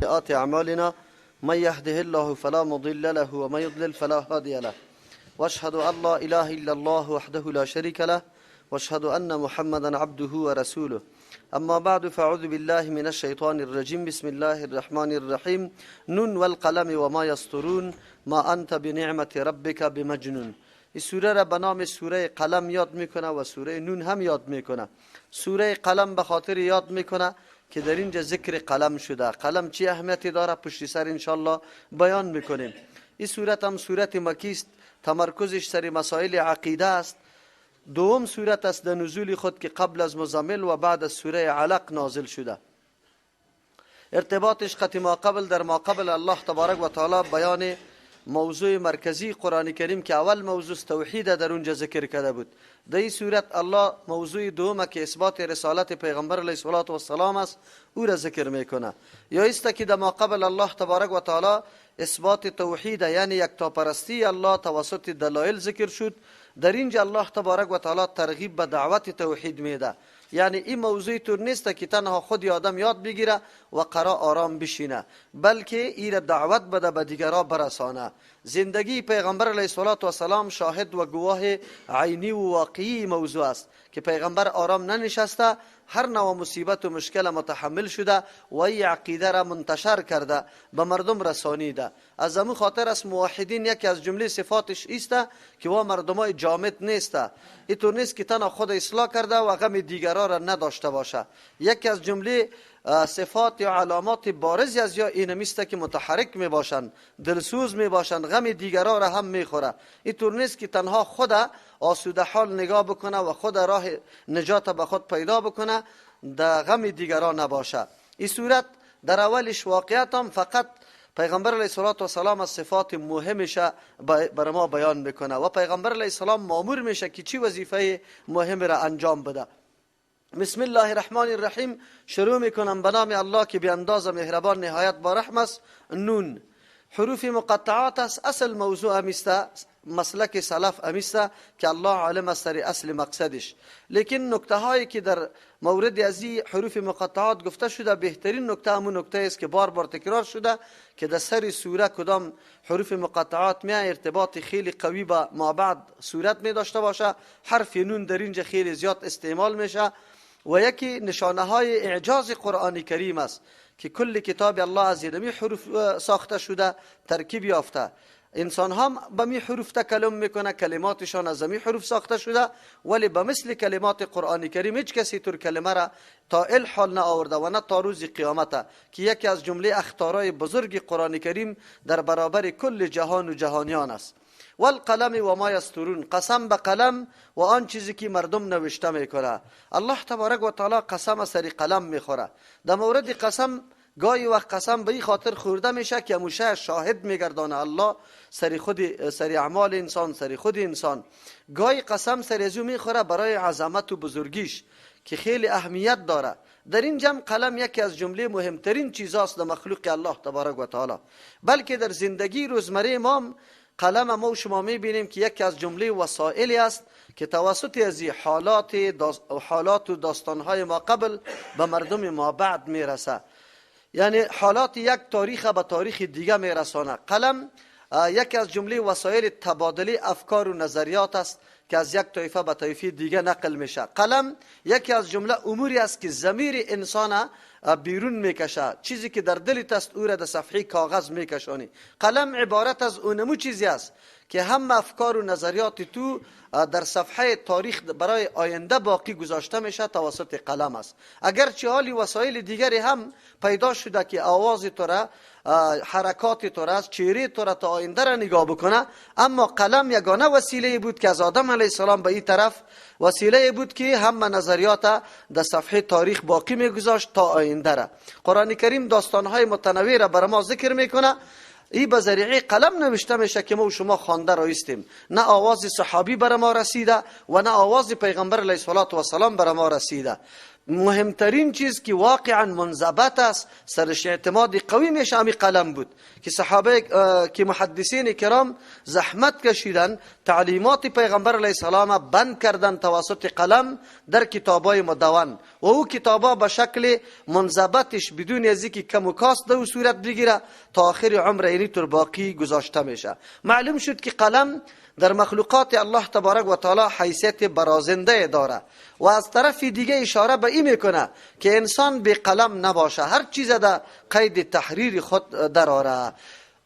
سيئات أعمالنا من يهده الله فلا مضل له ومن يضلل فلا هادي له واشهد أن لا إله إلا الله وحده لا شريك له واشهد أن محمدا عبده ورسوله أما بعد فأعوذ بالله من الشيطان الرجيم بسم الله الرحمن الرحيم نون والقلم وما يسطرون ما أنت بنعمة ربك بمجنون. این سوره را به نام سوره قلم یاد میکنه و سوره نون هم یاد میکنه. سوره قلم به خاطر یاد میکنه که در اینجا ذکر قلم شده. قلم چی اهمیتی داره پشت سر انشالله بیان میکنیم. این سورت هم سورت مکی است، تمرکزش سر مسائل عقیده است. دوم سورت است در نزول خود که قبل از مزمل و بعد از سوره علق نازل شده. ارتباطش خط ما قبل در ما قبل الله تبارک و تعالی بیان موضوع مرکزی قرآن کریم که اول موضوع توحید در اونجا ذکر کرده بود. در این صورت الله موضوع دوم که اثبات رسالت پیغمبر علیه السلام است او را ذکر میکنه. یا است که در ما قبل الله تبارک و تعالی اثبات توحید یعنی یکتاپرستی الله توسط دلایل ذکر شد. در اینجا الله تبارک و تعالی ترغیب به دعوت توحید میده. یعنی این موضوع طور نیست که تنها خود آدم یاد بگیره و قرار آرام بشینه، بلکه این دعوت بده به دیگران برسانه. زندگی پیغمبر علیه السلام شاهد و گواه عینی و واقعی موضوع است که پیغمبر آرام ننشسته، هر نوع مصیبت و مشکل متحمل شده و این عقیده را منتشر کرده، به مردم رسانیده. از همون خاطر است موحدین یکی از جمله صفاتش است که و مردمای جامد نیسته. اینطور نیست که تنها خود اصلاح کرده و غم دیگران را نداشته باشه. یکی از جمله صفات یا علامات بارزی از یا این میسته که متحرک می باشند، دلسوز می باشند، غم دیگران را هم میخوره. اینطور نیست که تنها خود آسوده حال نگاه بکنه و خود راه نجات به خود پیدا بکنه، در غم دیگران نباشه. این صورت در اولش واقعیت هم فقط پیغمبر علیه السلام از صفات مهمش بر ما بیان میکنه و پیغمبر علیه السلام مامور میشه که چی وظیفه مهم را انجام بده. بسم الله الرحمن الرحیم شروع میکنم به نام الله که بی اندازه مهربان نهایت با رحم است. نون حروف مقطعات است. اصل موضوع امیسته، مسلک سلف امیسته که الله عالم است سر اصل مقصدش. لیکن نکته هایی که در مورد از این حروف مقطعات گفته شده، بهترین نکته همون نکته است که بار بار تکرار شده که در سر سوره کدام حروف مقطعات می ارتباط خیلی قوی با ما بعد صورت می داشته باشه. حرف نون در اینجا خیلی زیاد استعمال میشه و یکی نشانه های اعجاز قرآن کریم است که کل کتاب الله از اینمی حروف ساخته شده، ترکیب یافته. انسان هم به می حروف تکلم میکنه، کلماتشان از می حروف ساخته شده، ولی به مثل کلمات قرآن کریم هیچ کسی طور کلمه را تا الحال نه آورده و نه تا روز قیامت، که یکی از جمله اخطارهای بزرگ قرآن کریم در برابر کل جهان و جهانیان است. والقلم و ما یسطرون، قسم به قلم و آن چیزی که مردم نوشته میکنه. الله تبارک و تعالی قسم سری قلم میخوره. در مورد قسم گاهی وقت قسم به این خاطر خورده میشه که موشه شاهد میگردانه الله سری اعمال انسان، سری خود انسان. گاهی قسم سری ازو میخوره برای عظمت و بزرگیش که خیلی اهمیت داره. در این جمع قلم یکی از جمله مهمترین چیزاست در مخلوق الله تبارک و تعالی. بلکه در زندگی روزمره ما قلم ما و شما میبینیم که یکی از جمله وسایلی است که توسط از حالات و داستانهای ما قبل به مردم ما بعد میرسه. یعنی حالات یک تاریخ به تاریخ دیگه میرسانه. قلم یکی از جمله وسایل تبادله افکار و نظریات است که از یک طایفه به طایفه دیگه نقل میشه. قلم یکی از جمله اموری است که ضمیر انسان بیرون میکشه، چیزی که در دلت است او را در صفحه کاغذ میکشانی. قلم عبارت از اونمو چیزی است که هم افکار و نظریات تو در صفحه تاریخ برای آینده باقی گذاشته میشه توسط قلم است. اگرچه حالی وسایل دیگری هم پیدا شده که آواز تو را، حرکات تو را، چهره تو را تا آینده را نگاه بکنه، اما قلم یگانه وسیله بود که از آدم علیه السلام به این طرف وسیله بود که هم نظریات در صفحه تاریخ باقی میگذاشت تا آینده را. قرآن کریم داستانهای متنوع را بر ما ذکر میکنه. این به ذریعه قلم نوشته میشه که ما و شما خوانده رایستیم. نه آواز صحابی بر ما رسیده و نه آواز پیغمبر علیه السلام بر ما رسیده. مهمترین چیز که واقعا منضبط است، سرش اعتماد قوی میشه، همین قلم بود که صحابه که محدثین کرام زحمت کشیدن، تعلیمات پیغمبر علیه السلام بند کردن توسط قلم در کتابای مدون و او کتابا به شکل منضبطش بدون از اینکه کم و کاست در صورت بگیره تا آخر عمر اینی طور باقی گذاشته میشه. معلوم شد که قلم در مخلوقات الله تبارک و تعالی حیثیت برازنده داره و از طرف دیگه اشاره به این میکنه که انسان به قلم نباشه، هر چیز در قید تحریر خود دراره.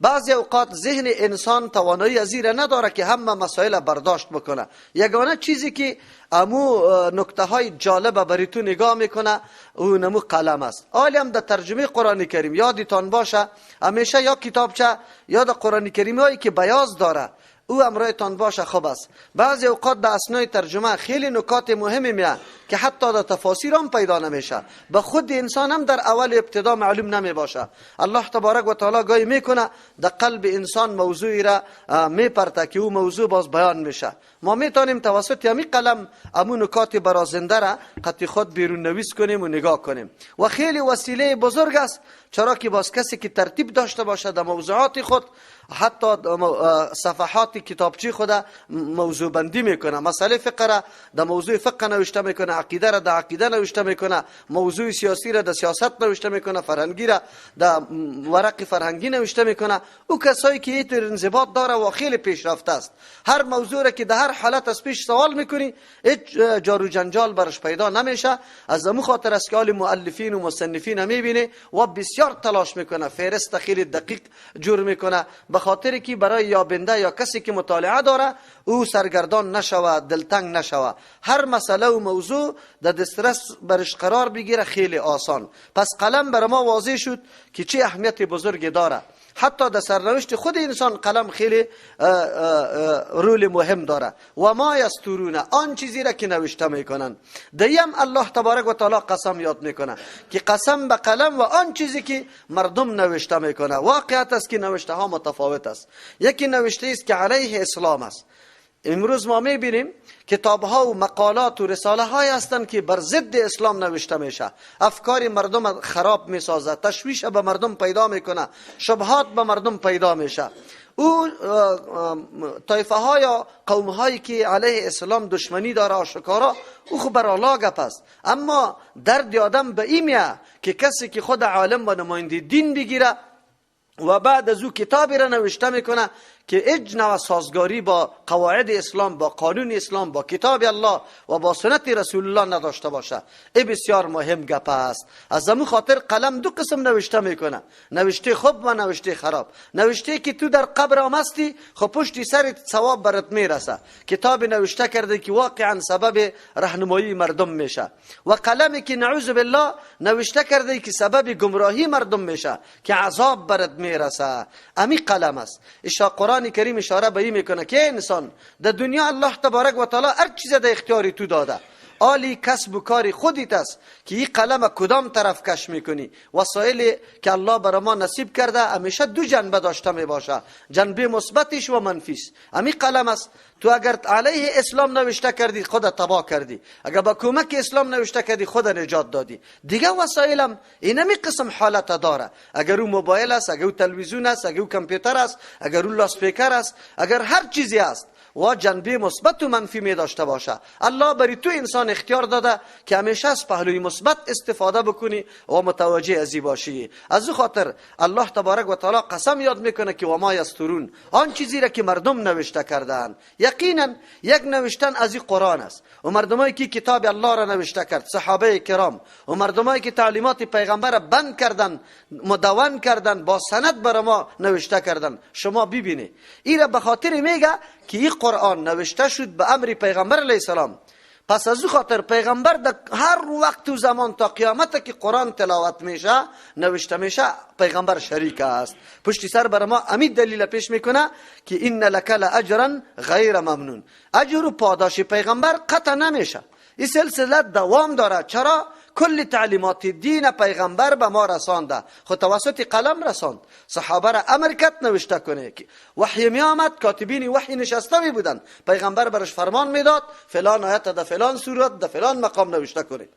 بعضی اوقات ذهن انسان توانایی از این نداره که همه مسائل برداشت بکنه. یگانه چیزی که امو نکته های جالب برای تو نگاه میکنه او نمو قلم است. عالم در ترجمه قرآن کریم یادتان باشه همیشه یا کتابچه یا در قرآن کریم هایی که بیاض داره او امرایتان باشه خوب است. بعضی اوقات در اثنای ترجمه خیلی نکات مهمی میاد که حتی در تفاسیر هم پیدا نمیشه، به خود انسان هم در اول ابتدا معلوم نمی باشه. الله تبارک و تعالی گاهی میکنه در قلب انسان موضوعی را میپرته که او موضوع باز بیان میشه. ما میتونیم توسط همین قلم امون نکات برازنده را قطع خود بیرون نویس کنیم و نگاه کنیم و خیلی وسیله بزرگ است، چرا که باز کسی که ترتیب داشته باشه در موضوعات خود حتی صفحات کتابچی خود موضوع بندی میکنه. مسئله فقه را در موضوع فقه نوشته میکنه، عقیده را در عقیده نوشته میکنه، موضوع سیاسی را در سیاست نوشته میکنه، فرهنگی را در ورق فرهنگی نوشته میکنه. او کسایی که اینطور انضباط داره و خیلی پیشرفته است. هر موضوع را که در هر حالت از پیش سوال میکنی هیچ جار و جنجال برش پیدا نمیشه. از امو خاطر است که آل مؤلفین و مصنفین میبینه و بسیار تلاش میکنه، فهرست خیلی دقیق جور میکنه به خاطر که برای یابنده یا کسی که مطالعه داره او سرگردان نشوه، دلتنگ نشوه. هر مسئله و موضوع در دسترس برش قرار بگیره خیلی آسان. پس قلم بر ما واضح شد که چه اهمیت بزرگی داره. حتی در سرنوشت خود انسان قلم خیلی رول مهم داره. و ما یسترون، آن چیزی را که نوشته میکنن. دیم الله تبارک و تعالی قسم یاد میکنه که قسم به قلم و آن چیزی که مردم نوشته میکنه. واقعیت است که نوشته ها متفاوت است. یکی نوشته است که علیه اسلام است. امروز ما میبینیم کتاب ها و مقالات و رساله های هستند که بر ضد اسلام نوشته میشه، افکار مردم خراب میسازه، تشویش به مردم پیدا میکنه، شبهات به مردم پیدا میشه. او طایفه ها یا قوم هایی که علیه اسلام دشمنی داره آشکارا او خب بر الله گپ است. اما درد آدم به این میه که کسی که خود عالم و نماینده دین بگیره و بعد از او کتابی را نوشته میکنه که اجنا و سازگاری با قواعد اسلام، با قانون اسلام، با کتاب الله و با سنت رسول الله نداشته باشه، این بسیار مهم گپ است. از همون خاطر قلم دو قسم نوشته میکنه، نوشته خوب و نوشته خراب. نوشته که تو در قبر آمستی خب پشت سر ثواب برات میرسه، کتاب نوشته کرده که واقعا سبب راهنمایی مردم میشه. و قلمی که نعوذ بالله نوشته کرده که سبب گمراهی مردم میشه، که عذاب برات میرسه، امی قلم است. قرآن کریم اشاره به این میکنه که انسان در دنیا الله تبارک و تعالی هر چیز در اختیاری تو داده، آلی کسب و کاری خودت است که این قلم کدام طرف کش میکنی. وسایلی که الله برای ما نصیب کرده همیشه دو جنبه داشته میباشه، جنبه مثبتش و منفیش. همین قلم است. تو اگر علیه اسلام نوشته کردی خودت تباه کردی، اگر با کمک اسلام نوشته کردی خودت نجات دادی. دیگه وسایلم اینمی قسم حالت داره، اگر او موبایل است، اگر او تلویزیون است، اگر او کامپیوتر است، اگر او لاسپیکر است، اگر هر چیزی است و جنبه مثبت و منفی می داشته باشه. الله بری تو انسان اختیار داده که همیشه از پهلوی مثبت استفاده بکنی و متوجه ازی باشی. از او خاطر الله تبارک و تعالی قسم یاد میکنه که و ما یسترون، آن چیزی را که مردم نوشته کردند. یقینا یک نوشتن از این قرآن است و مردمایی که کتاب الله را نوشته کرد، صحابه کرام و مردمایی که تعلیمات پیغمبر بند کردند، مدون کردند، با سند بر ما نوشته کردند. شما ببینید این را به خاطر میگه که این قرآن نوشته شد به امر پیغمبر علیه السلام. پس از او خاطر پیغمبر در هر وقت و زمان تا قیامت که قرآن تلاوت میشه نوشته میشه پیغمبر شریک است. پشت سر بر ما امید دلیل پیش میکنه که این لک لاجرا غیر ممنون، اجر و پاداش پیغمبر قطع نمیشه، این سلسله دوام داره. چرا؟ کل تعلیمات دین پیغمبر به ما رسانده، خود توسط قلم رساند. صحابه را امر کرد نوشته کنه، وحی می آمد، کاتبین وحی نشسته می بودن، پیغمبر برش فرمان میداد فلان آیت در فلان سورت در فلان مقام نوشته کنه.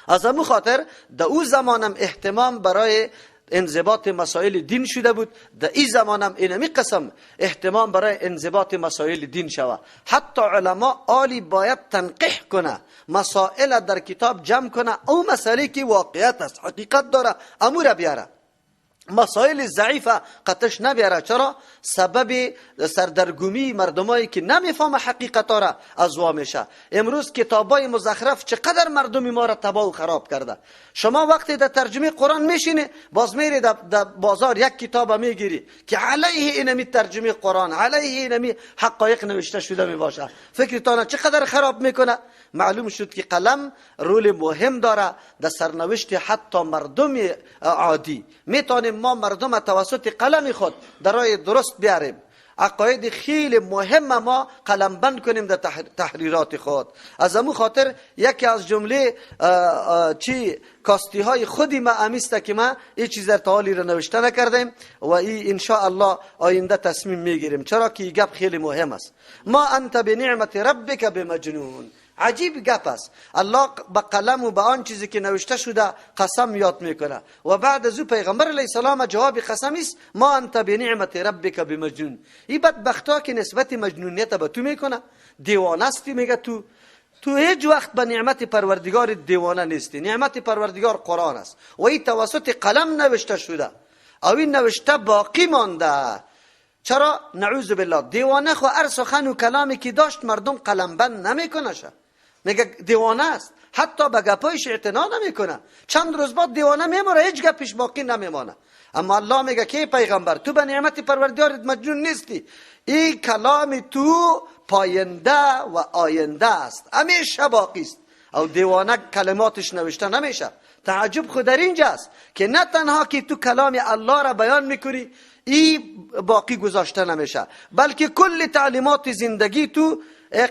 از همون خاطر در او زمانم اهتمام برای انضباط مسائل دین شده بود، در این زمانم اینمی قسم اهتمام برای انضباط مسائل دین شود. حتی علما عالی باید تنقیح کنه، مسائل در کتاب جمع کنه، او مسئله که واقعیت است، حقیقت داره، امور بیاره. مسائل ضعیفه قطش نبیاره. چرا؟ سبب سردرگمی مردمایی که نمیفهم حقیقت را از وا میشه. امروز کتابای مزخرف چقدر مردم ما را تباه و خراب کرده. شما وقتی در ترجمه قرآن میشینی، باز میری در بازار یک کتاب میگیری که علیه اینمی ترجمه قرآن، علیه اینمی حقایق نوشته شده میباشه، فکرتان چقدر خراب میکنه. معلوم شد که قلم رول مهم داره در سرنوشت حتی مردم عادی. میتونیم ما مردم توسط قلم خود در راه درست بیاریم. عقاید خیلی مهم ما قلم بند کنیم در تحریرات خود. از امو خاطر یکی از جمله کاستی های خودی ما امیسته که ما این چیز در تالی را نوشته نکردیم و این انشاءالله آینده تصمیم میگیریم، چرا که این گپ خیلی مهم است. ما انت بنعمت ربک بمجنون. عجیب گپ است. الله با قلم و با آن چیزی که نوشته شده قسم یاد میکنه و بعد از او پیغمبر علیه السلام جواب قسم است ما انت بنعمت ربک بمجنون. این بدبختا که نسبت مجنونیت به تو میکنه، دیوانه استی، میگه تو هیچ وقت به نعمت پروردگار دیوانه نیستی. نعمت پروردگار قرآن است و این توسط قلم نوشته شده او این نوشته باقی مانده. چرا؟ نعوذ بالله. دیوانه خو هر سخن و کلامی که داشت مردم قلم بند نمیکنه، میگه دیوانه است، حتی به گپایش اعتنا نمیکنه. چند روز بعد دیوانه میمونه، هیچ گپش باقی نمیمانه. اما الله میگه که پیغمبر تو به نعمت پروردگارت مجنون نیستی. این کلام تو پاینده و آینده است، همیشه باقی است. او دیوانه کلماتش نوشته نمیشه. تعجب خود در اینجاست که نه تنها که تو کلام الله را بیان میکنی این باقی گذاشته نمیشه، بلکه کل تعلیمات زندگی تو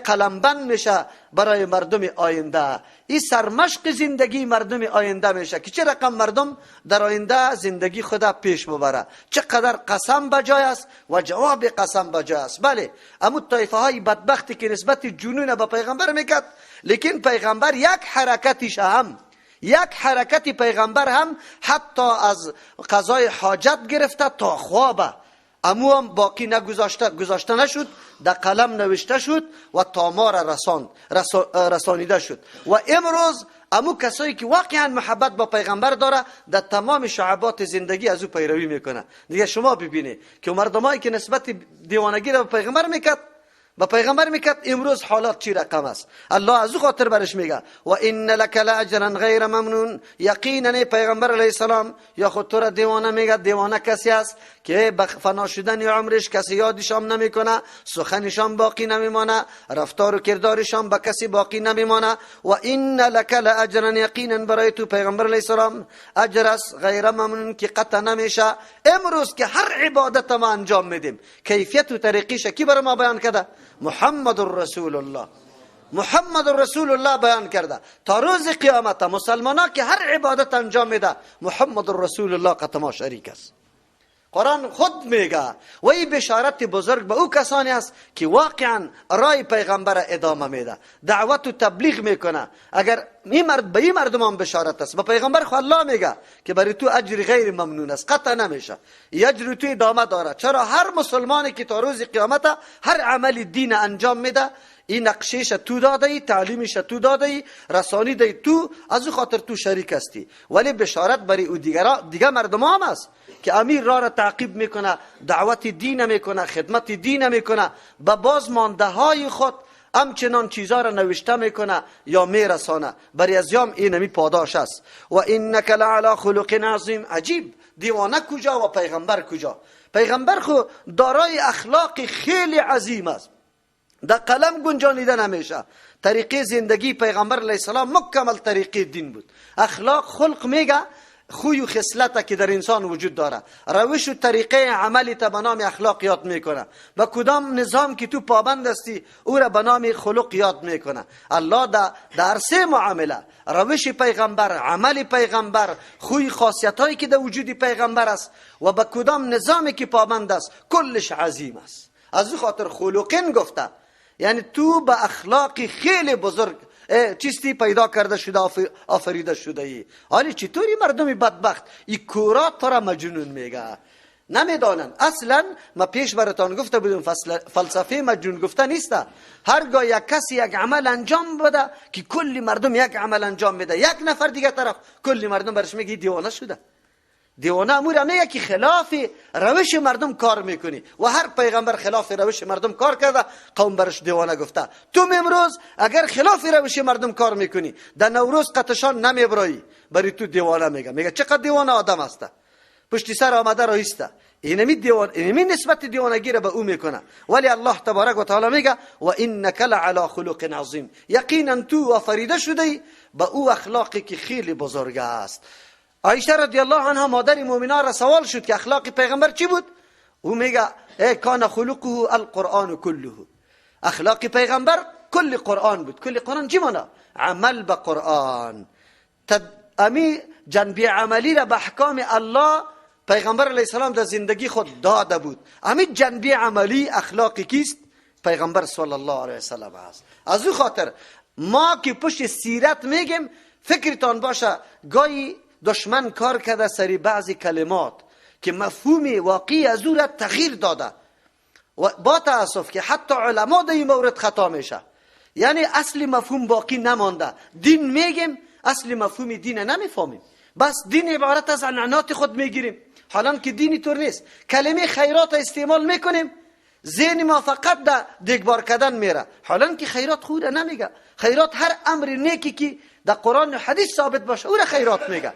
قلمبند میشه برای مردم آینده. این سرمشق زندگی مردم آینده میشه که چه رقم مردم در آینده زندگی خدا پیش ببره. چقدر قسم بجای است و جواب قسم بجای است. بله، اما طایفه های بدبختی که نسبت جنون به پیغمبر میکرد، لیکن پیغمبر یک حرکت پیغمبر هم حتی از قضای حاجت گرفته تا خوابه امو هم باقی گذاشته نشد، در قلم نوشته شد و تا ما را رسانیده شد. و امروز امو کسایی که واقعا محبت با پیغمبر داره در تمام شعبات زندگی از او پیروی میکنه. دیگه شما ببینید که مردمایی که نسبت دیوانگی را به پیغمبر میکرد امروز حالات چی رقم است. الله از او خاطر برش میگه و ان لک لاجرا غیر ممنون. یقینا پیغمبر علیه السلام یا خود تو را دیوانه میگه. دیوانه کسی است که به فنا شدن عمرش کسی یادش هم نمیکنه، سخنش هم باقی نمیمانه، رفتار و کردارش هم به کسی باقی نمیمانه. و ان لک لاجرا، یقینا برای تو پیغمبر علیه السلام اجر است غیر ممنون که قطع نمیشه. امروز که هر عبادت ما انجام میدیم کیفیت و طریقش کی برای ما بیان کرده؟ محمد رسول الله بیان کرده. تا روز قیامت مسلمانان که هر عبادت انجام میده محمد رسول الله قطعا شریک است. قرآن خود میگه و این بشارت بزرگ به او کسانی است که واقعا رای پیغمبر ادامه میده، دعوت و تبلیغ میکنه. اگر به این مردم هم بشارت است، به پیغمبر خود الله میگه که برای تو اجر غیر ممنون است، قطع نمیشه، اجر تو ادامه داره. چرا؟ هر مسلمانی که تا روز قیامت هر عمل دین انجام میده این نقشهش تو داده ای، تعلیمش تو داده ای، رسانیده تو، از او خاطر تو شریک هستی. ولی بشارت برای او دیگه مردم هم است که امیر را تعقیب میکنه، دعوت دین میکنه، خدمت دین میکنه، به باز مانده های خود همچنان چیزا را نوشته میکنه یا میرسانه. برای ازیام اینمی پاداش است. و انک لعلی خلق عظیم. عجیب، دیوانه کجا و پیغمبر کجا؟ پیغمبر خو دارای اخلاق خیلی عظیم است، در قلم گنجانیده نمیشه. طریقه زندگی پیغمبر علیه السلام مکمل طریقه دین بود. اخلاق خلق میگه خوی و خصلت که در انسان وجود داره، روش و طریقه عملی تا به نام اخلاق یاد میکنه. با کدام نظام که تو پابند هستی او را به نام خلق یاد میکنه. الله در سه معامله، روش پیغمبر، عمل پیغمبر، خوی خاصیت هایی که در وجود پیغمبر است و با کدام نظامی که پابند است، کلش عظیم است. از او خاطر خلقین گفته، یعنی تو به اخلاق خیلی بزرگ چیستی پیدا کرده شده، آفریده شده ای. حالی چطوری مردم بدبخت این کورات تو را مجنون میگه؟ نمیدانن. اصلا ما پیش براتان گفته بودم فلسفه مجنون گفته نیست. هرگاه یک کسی یک عمل انجام بده که کلی مردم یک عمل انجام میده، یک نفر دیگه طرف کلی مردم برش میگه دیوانه شده. دیوانه امور میگه که خلاف روش مردم کار میکنی و هر پیغمبر خلاف روش مردم کار کرده، قوم برش دیوانه گفته. تو امروز اگر خلاف روش مردم کار میکنی، در نوروز قطشان نمیبرایی، برای تو دیوانه میگه چقدر دیوانه آدم است. پشت سر آمده رایسته. اینمی نسبت دیوانگی را به او میکنه. ولی الله تبارک و تعالی میگه و انک لعلی خلق عظیم، یقینا تو آفریده شده به او اخلاقی که خیلی بزرگ است. عایشه رضی الله عنها مادر مؤمنان را سوال شد که اخلاق پیغمبر چی بود؟ او میگه کان خلقه القرآن کله، اخلاق پیغمبر کل قرآن بود. کل قرآن چی معنی؟ عمل به قرآن. امی جنبی عملی را به احکام الله پیغمبر علیه السلام در زندگی خود داده بود. امی جنبی عملی اخلاقی کیست؟ پیغمبر صلی الله علیه وسلم است. از او خاطر ما که پشت سیرت میگیم، فکرتان باشه گاهی دشمن کار کرده سری بعضی کلمات که مفهوم واقعی از او را تغییر داده و با تاسف که حتی علما در این مورد خطا میشه. یعنی اصلی مفهوم باقی نمانده. دین میگیم، اصلی مفهوم دین نمیفهمیم، بس دین عبارت از عنعنات خود میگیریم، حالا که دینی طور نیست. کلمه خیرات استعمال میکنیم، ذهن ما فقط در دیگبار کردن میره، حالا که خیرات خود نمیگه. خیرات هر امر نیکی که در قرآن و حدیث ثابت باشه او را خیرات میگه.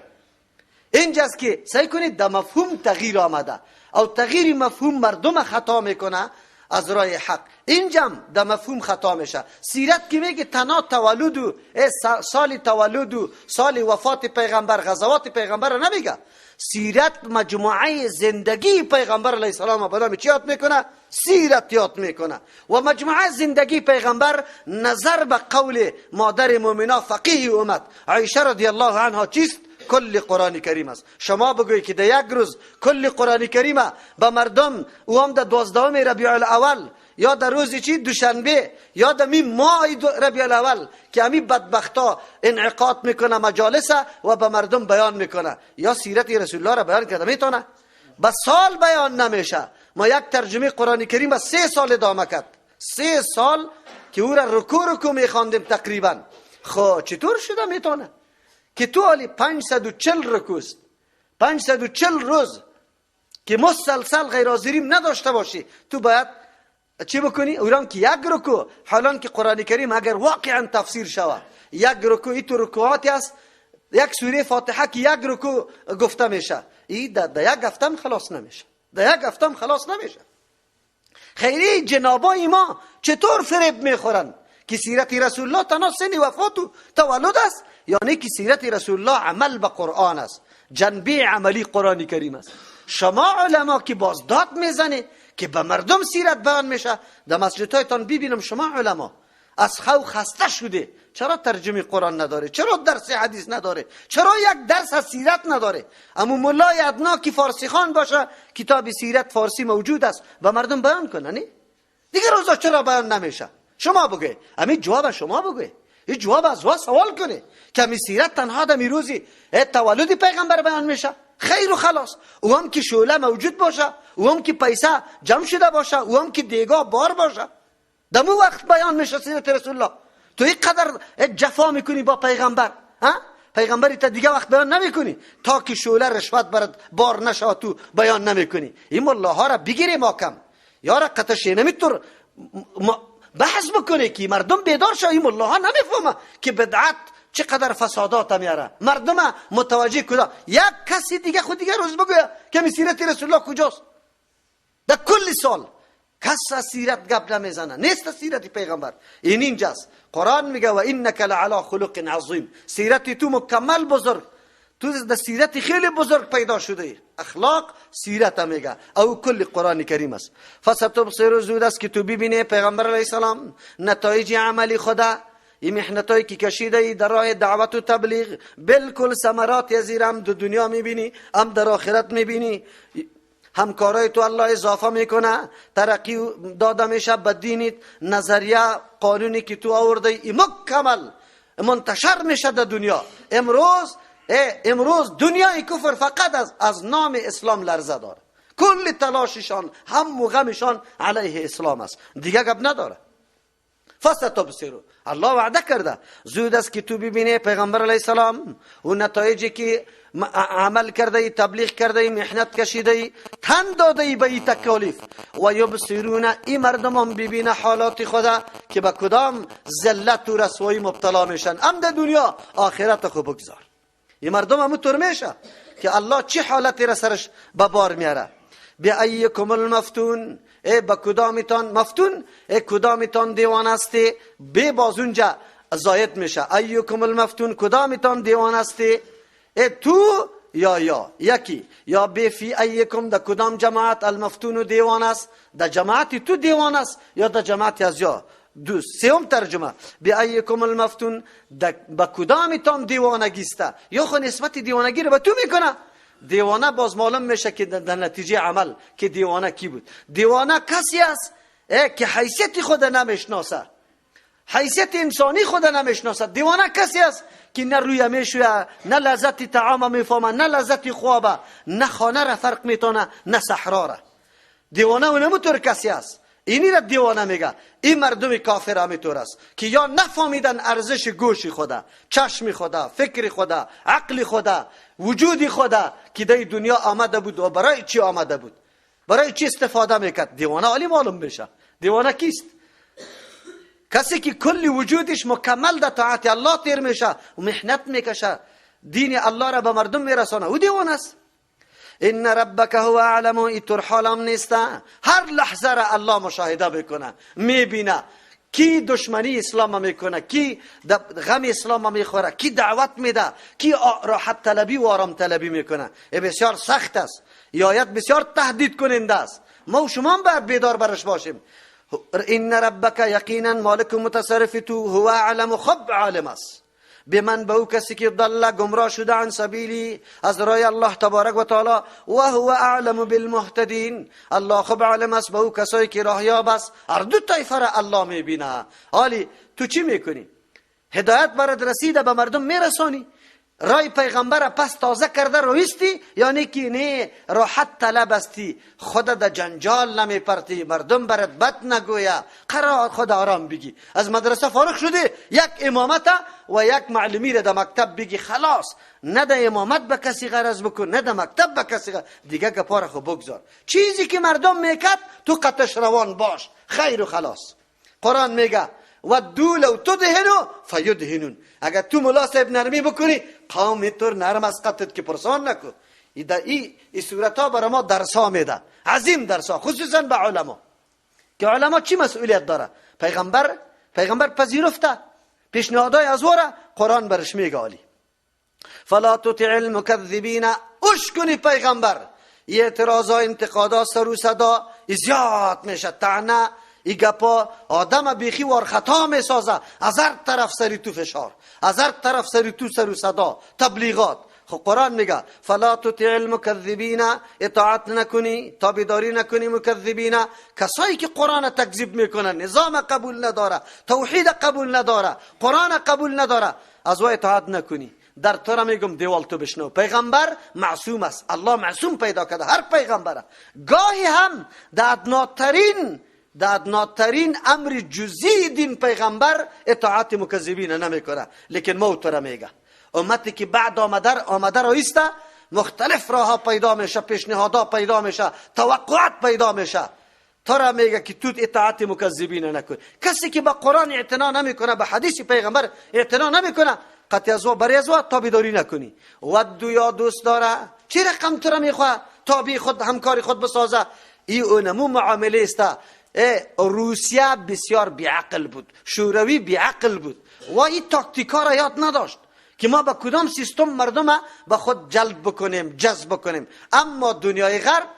اینجاست که سعی کنید در مفهوم تغییر آمده او تغییر مفهوم مردم خطا میکنه از راه حق، اینجا در مفهوم خطا میشه. سیرت که میگه تنها تولد و سال تولد و سال وفات پیغمبر، غزوات پیغمبر رو نمیگه. سیرت مجموعه زندگی پیغمبر علیه السلام به نام چی یاد میکنه؟ سیرت یاد میکنه. و مجموعه زندگی پیغمبر نظر به قول مادر مؤمنه فقیه امت عایشه رضی الله عنها چیست؟ کل قرآن کریم است. شما بگوی که در یک روز کل قرآن کریم به مردم او هم در 12 ربیع الاول یا در روز چی دوشنبه یا در می ماه ربیع الاول که همی بدبختا انعقاد میکنه مجالس و به مردم بیان میکنه، یا سیرت رسول الله را بیان کرده میتونه؟ به سال بیان نمیشه. ما یک ترجمه قرآن کریم 3 سال ادامه کرد، 3 سال که او را رکو میخواندیم تقریبا. خب چطور شده میتونه که تو حالی 540 رکوست، 540 روز که مسلسل غیر حاضریم نداشته باشی، تو باید چی بکنی؟ اونم که یک رکو، حالا که قرآن کریم اگر واقعا تفسیر شود، یک رکو ای تو رکوعاتی است، یک سوره فاتحه که یک رکو گفته میشه، این در یک هفتم خلاص نمیشه، در یک هفتم خلاص نمیشه. خیلی جنابای ما چطور فریب میخورن که سیرت رسول الله تنها سن وفات و تولد است، یعنی که سیرت رسول الله عمل به قرآن است، جنبه عملی قرآن کریم است. شما علما که باز داد میزنه که به مردم سیرت بیان میشه، در مسجدهایتان ببینم شما علما از خو خسته شده، چرا ترجمه قرآن نداره؟ چرا درس حدیث نداره؟ چرا یک درس از سیرت نداره؟ اما مولای ادنا که فارسی خان باشه کتاب سیرت فارسی موجود است و مردم بیان کنه، نه دیگه روزا چرا بیان نمیشه؟ شما بگوی، همین جواب شما بگوی، این جواب از وا سوال کنه که همین سیرت تنها در روزی تولد پیغمبر بیان میشه، خیر و خلاص. او هم که شعله موجود باشه، او هم که پیسه جمع شده باشه، او هم که دیگاه بار باشه، دمو وقت بیان میشه سیرت رسول الله. تو این قدر جفا میکنی با پیغمبر، ها؟ پیغمبری تا دیگه وقت بیان نمیکنی تا که شعله رشوت برات بار نشه، تو بیان نمیکنی. این ملاها را بگیری ماکم، یارا قطشه نمیتور بحث بکنه که مردم بیدار شه. این ملاها نمیفهمه که بدعت چقدر فسادات میاره، مردم متوجه کجا. یک کسی دیگه خود دیگه روز بگوید که سیرت رسول الله کجاست؟ در کل سال کس سیرت گپ نمیزنه، نیست سیرت پیغمبر. این اینجاست قرآن میگه و انک لعلی خلق عظیم، سیرت تو مکمل بزرگ، تو در سیرت خیلی بزرگ پیدا شده. اخلاق سیرت میگه او کل قرآن کریم است. فستبصر، زود است که تو ببینی پیغمبر علیه السلام نتایج عملی خدا، این محنتایی که کشیده در راه دعوت و تبلیغ، بالکل ثمرات زیر هم در دنیا میبینی هم در آخرت میبینی. همکارای تو الله اضافه میکنه، ترقی داده میشه به دینت، نظریه قانونی که تو آورده ای مکمل منتشر میشه در دنیا. امروز دنیای کفر فقط از نام اسلام لرزه داره. کل تلاششان، هم و غمشان علیه اسلام است، دیگه گپ نداره. فستبصروا، الله وعده کرده زود است که تو ببینی پیغمبر علیه السلام و نتایجی که عمل کرده، تبلیغ کرده، محنت کشیده، تن داده به این تکالیف. و یبصرون، این مردم هم ببینه حالات خدا که به کدام ذلت و رسوایی مبتلا میشن. هم در دنیا آخرت خو بگذار. این مردم هم طور میشه که الله چه حالتی را سرش به بار میاره. بأیکم المفتون، با کدامتان مفتون، کدامتان دیوان استی. به باز اونجا زاید میشه. ایکم المفتون، کدامتان دیوان استی. تو یا یکی، یا به فی ایکم، در کدام جماعت المفتون دیوان است. در جماعت تو دیوان است یا در جماعت از یا دو. سوم ترجمه به ایکم المفتون، با کدامتان دیوانگی است. یا خو نسبت دیوانگی رو به تو میکنه. دیوانه باز معلوم میشه که در نتیجه عمل که دیوانه کی بود. دیوانه کسی است که حیثیت خود نمیشناسه، حیثیت انسانی خود نمیشناسه. دیوانه کسی است که نه روی میشویه، نه لذت طعام میفهمه، نه لذت خوابه، نه خانه را فرق میتونه، نه صحرا را. دیوانه اونموتور کسی است. اینی را دیوانه میگه. این مردم کافر همینطور است که یا نفهمیدن ارزش گوش خدا، چشم خدا، فکر خدا، عقل خدا، وجود خدا که در دنیا آمده بود و برای چی آمده بود، برای چی استفاده میکرد. دیوانه علی معلوم بشه. دیوانه کیست؟ کسی که کل وجودش مکمل در طاعت الله تیر میشه و محنت میکشه، دین الله را به مردم میرسانه، او دیوانه است. ان ربک هو اعلم، اینطور حالم نیست. هر لحظه را الله مشاهده بکنه، میبینه کی دشمنی اسلام میکنه، کی غم اسلام میخوره، کی دعوت میده، کی راحت طلبی و آرام طلبی میکنه. بسیار سخت است. این آیت بسیار تهدید کننده است. ما و شما هم باید بیدار برش باشیم. ان ربک، یقینا مالک متصرف تو، هو اعلم، خب عالم است. به من، به او کسی که ضل، گمراه شده، عن سبیلی، از راه الله تبارک و تعالی. و هو اعلم بالمهتدین، الله خب عالم است به او کسایی که راهیاب است. هر دو طایفه را الله میبینه. حالی تو چی میکنی؟ هدایت برات رسیده، به مردم میرسانی؟ رای پیغمبر پس تازه کرده رویستی، یعنی که نه راحت طلب استی، خود در جنجال نمیپرتی، مردم برات بد نگویا، قرار خود آرام بگی. از مدرسه فارغ شده، یک امامت و یک معلمی را در مکتب بگی، خلاص. نه در امامت به کسی غرض بکن، نه در مکتب به کسی غرض. دیگه گپا خو بگذار. چیزی که مردم میکرد تو قطش روان باش، خیر و خلاص. قرآن میگه ودو لو تدهنو فیدهنون، اگر تو ملا صاحب نرمی بکنی قوم طور نرم از قطت که پرسان نکن. این صورت ها برای ما درس ها میده، عظیم درس ها، خصوصا به علما. که علما چی مسئولیت داره؟ پیغمبر پذیرفته پیشنهادهای از وره، قرآن برش میگه علی فلا تطع المکذبین، اش کنی پیغمبر. یه اعتراضا، انتقادا، سر و صدا زیاد میشه، طعنه، ای گپا آدم بیخی وار خطا می سازه. از هر طرف سری تو فشار، از هر طرف سری تو سر و صدا، تبلیغات. خب قرآن میگه فلا تطع المکذبین، اطاعت نکنی، تابعداری نکنی مکذبین، کسایی که قرآن تکذیب میکنن، نظام قبول نداره، توحید قبول نداره، قرآن قبول نداره، از او اطاعت نکنی. در تو را میگم دیوال تو بشنو. پیغمبر معصوم است، الله معصوم پیدا کرده هر پیغمبره. گاهی هم در ادناترین امر جزئی دین پیغمبر اطاعت مکذبین نمیکنه. لیکن ما تو را میگه امتی که بعد آمده رایسته، مختلف راه پیدا میشه، پیشنهادها پیدا میشه، توقعات پیدا میشه. تو را میگه که تو اطاعت مکذبین نکن. کسی که با قرآن اعتنا نمیکنه، به حدیث پیغمبر اعتنا نمیکنه، قطع از برای از تابعداری نکنی. ودو، یا دوست داره، چه رقم تو را میخواه تابع خود، همکاری خود بسازه. این اونمو معامله است. روسیه بسیار بیعقل بود، شوروی بیعقل بود و این تاکتیکا را یاد نداشت که ما با کدام سیستم مردم به خود جلب بکنیم، جذب بکنیم. اما دنیای غرب،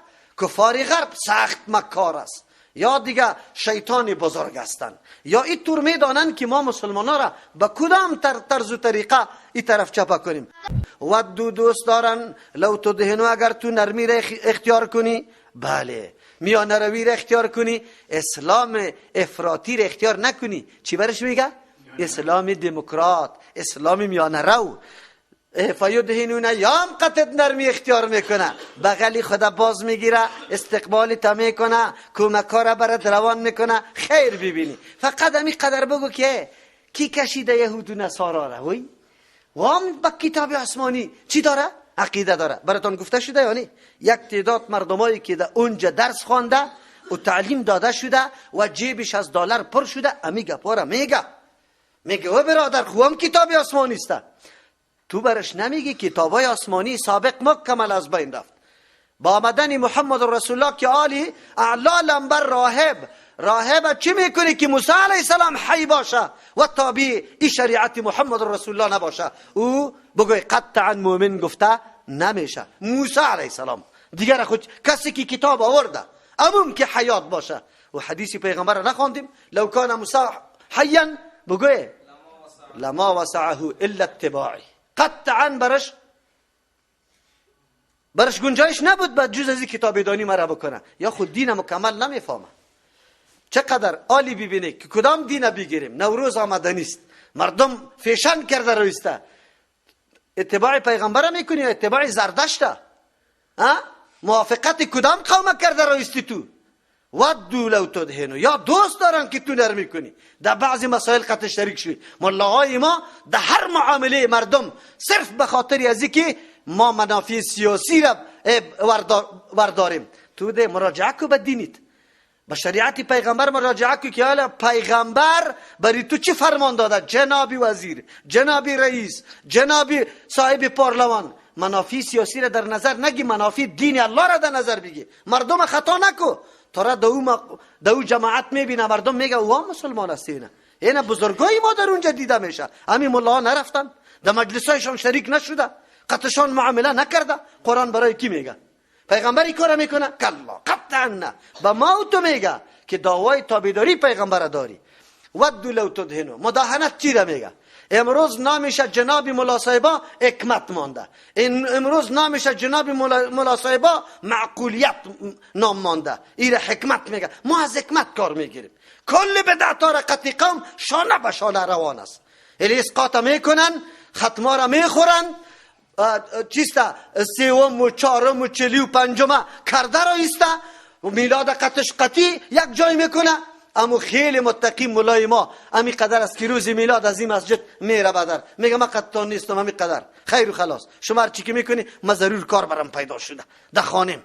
کفار غرب سخت مکار است، یا دیگه شیطان بزرگ هستند، یا این طور میدانند که ما مسلمان ها را به کدام طرز و طریقه این طرف چپا کنیم. و دوست دارن لو تدهنو، اگر تو نرمی را اختیار کنی، بله، میانه روی را اختیار کنی، اسلام افراطی را اختیار نکنی. چی برش میگه؟ اسلام دموکرات، اسلام میانه رو. فیدهنون یام قطع نرمی اختیار میکنه، بغلی خدا باز میگیره، استقبال تا میکنه، کمکارا برات روان میکنه. خیر ببینی. فقط همی قدر بگو که کی کشیده یهود و نصارا را؟ وای وام با کتاب آسمانی چی داره؟ عقیده داره. براتون گفته شده یعنی یک تعداد مردمایی که در اونجا درس خوانده و تعلیم داده شده و جیبش از دلار پر شده، امی گپارا میگه و برادر خوام کتاب آسمانی است. تو برش نمیگی کتابای آسمانی سابق مکمل از بین رفت. با آمدن محمد رسول الله که عالی اعلا لنبر راهب چی میکنی که موسی علیه السلام حی باشه و تابع این شریعت محمد رسول الله نباشه؟ او بگوی قطعا مؤمن گفته نمیشه. موسی علیه السلام دیگر خود کسی که کتاب آورده امون که حیات باشه. و حدیث پیغمبر نخواندیم لو کان موسی حیا بگوی لما وسعه الا اتباعی. قطعا برش گنجایش نبود بعد جز از این کتاب دانی مرا بکنه. یا خود دین مکمل نمیفهمه. چقدر عالی ببینه که کدام دین بگیریم. نوروز آمدنی است، مردم فیشن کرده رویسته، اتباع پیغمبر میکنی یا اتباع زردشت؟ موافقت کدام قوم کرده رویستی تو؟ ودو لو تدهنو، یا دوست دارن که تو نرمی کنی. در بعضی مسائل قطع شریک شوی. ملاهای ما در هر معامله مردم صرف به خاطر از اینکه ما منافع سیاسی را ورداریم. تو ده مراجعه کو به دینیت، به شریعت پیغمبر مراجعه کو که حالا پیغمبر برای تو چی فرمان داده؟ جنابی وزیر، جنابی رئیس، جنابی صاحب پارلمان. منافع سیاسی را در نظر نگی، منافع دین الله را در نظر بگی. مردم خطا نکو. ترا دو جماعت میبینه مردم میگه اوه مسلمان است. اینا بزرگای ما در اونجا دیده میشه. همین ملاها نرفتن، در مجلسایشان شریک نشده، قطعشان معامله نکرده. قرآن برای کی میگه؟ پیغمبری کار میکنه؟ کلا قطعا نه. با ما او تو میگه که دعوای تابعداری پیغمبر داری. ودو لو تدهنو. مداهنت چی را میگه؟ امروز نامش جناب ملا صاحبا حکمت مانده، امروز نامش جناب ملا صاحبا معقولیت نام مانده. این حکمت میگه. ما از حکمت کار میگیریم. کل بدعتا را قطعی قوم شانه به شانه روان است. الی اسقاط میکنن، ختما را میخورن، چیستا سوم و چهارم و چلی و پنجم کرده را ایسته و میلاد قطعش قطعی یک جای میکنه. اما خیلی متقی مولای ما امی قدر است که روز میلاد از این مسجد میره بدر میگه من قطعان نیستم، امی قدر خیر و خلاص. شما هر چی که میکنی ما ضرور کار برام پیدا شده، در خانم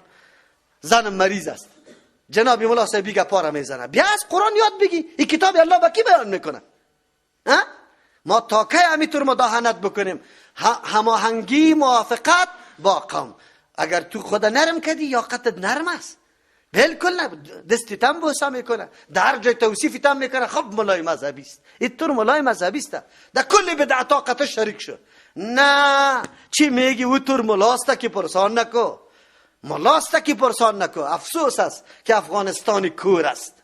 زنم مریض است، جناب مولا صاحب بیگه پاره میزنه. بیا از قرآن یاد بگی. این کتاب الله با کی بیان میکنه؟ ما تا کی همینطور مداهنت بکنیم؟ هماهنگی موافقت با قوم. اگر تو خدا نرم کردی یا قطعت نرم است، بالکل نه، دستی تم بوسا میکنه، در جای توصیفی تم میکنه. خب مولای مذهبی است، اینطور مولای مذهبی است، در کل بدعتا قطع شریک شد. نه چی میگی؟ او طور مولاسته که پرسان نکو، مولاسته که پرسان نکو. افسوس است که افغانستان کور است،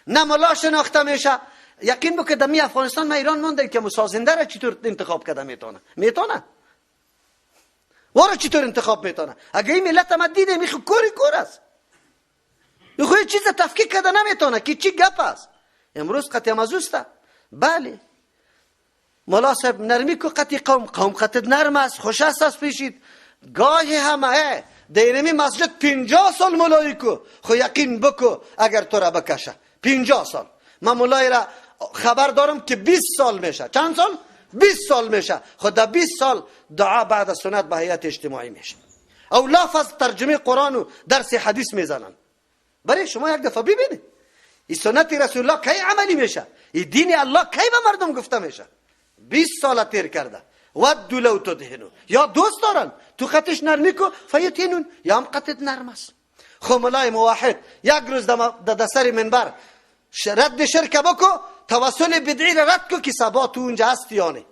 نه مولا شناخته میشه. یقین بکن دمی افغانستان، ما ایران مونده که مسازنده را چطور انتخاب کرده میتونه وارا چطور انتخاب میتونه؟ اگه این ملت ما دیده میخو کور است، خو چیز تفکیک کرده نمیتونه که چی گپ است. امروز قطع مزوسته. بله مولا صاحب نرمی کو قطع قوم قطع نرم است، خوش است پیشید. گاهی همه دینمی مسجد 50 سال مولایی کو، خو یقین بکو اگر تو را بکشه 50 سال. من مولای را خبر دارم که 20 سال میشه. چند سال؟ 20 سال میشه. خود در 20 سال دعا بعد از سنت به هیئت اجتماعی میشه، او لفظ ترجمه قرآن و درس حدیث میزنن. برای شما یک دفعه ببینید این سنت رسول الله کی عملی میشه، این دین الله کی به مردم گفته میشه. 20 سال تیر کرده. ودو لو تدهنو، یا دوست دارن تو خطش نرمی کو فیتینون، یا هم قطت نرم است. خو مولای موحد یک روز در سر منبر رد شرک بکو، توسل بدعی را رد کو که سبا تو اونجا هستی یا نه.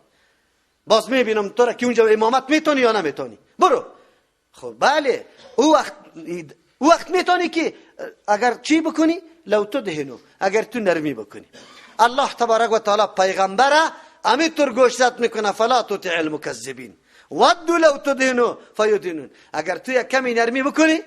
باز میبینم تو را که اونجا امامت میتونی یا نمیتونی. برو. خب بله او وقت میتونی که اگر چی بکنی؟ لو تدهنو، اگر تو نرمی بکنی. الله تبارک و تعالی پیغمبر همینطور گوشزد میکنه فلا تطع المکذبین ودو لو تدهنو فیدهنون. اگر تو یک کمی نرمی بکنی،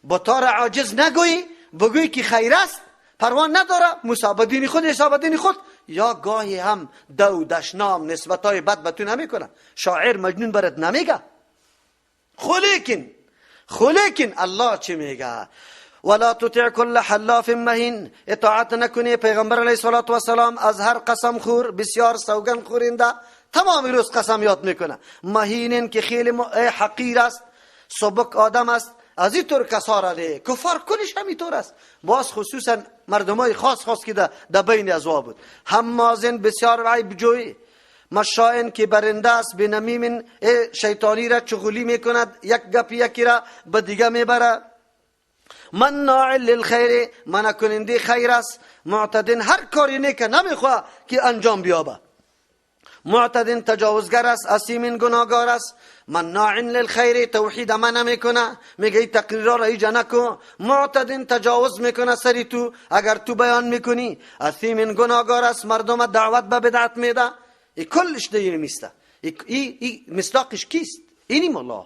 با تار عاجز نگویی، بگویی که خیر است، پروان نداره، مصاب دین خود حساب دین خود، یا گاهی هم دو دشنام نسبتای بد به تو نمیکنه. شاعر مجنون برات نمیگه. خلیکن الله چی میگه؟ ولا تطع كل حلاف مهین، اطاعت نکنی پیغمبر علیه الصلاة والسلام از هر قسم خور، بسیار سوگن خورنده، تمام روز قسم یاد میکنه. مهین که خیلی حقیر است، سبک آدم است. از این طور کسا را ده کفار کنش همینطور است. باز خصوصا مردمای خاص که در بین ازوا بود. همازن بسیار عیب جوی، مشائن که برنده است، بنمیم شیطانی را چغلی میکند، یک گپ یکی را به دیگه میبره. مناع للخیر، منع کننده خیر است. معتدن، هر کاری نیکه نمیخواه که انجام بیابه. معتدن تجاوزگر است. اسیم گناهگار است. مناع للخیر، توحید عمل نمیکنه، میگه این تقریرها را ایجا نکن. معتدن تجاوز میکنه سری تو اگر تو بیان میکنی. اسیم گناهگار است، مردم دعوت به بدعت میده. این کلش دیگه میسته. این مصداقش کیست؟ اینی الله.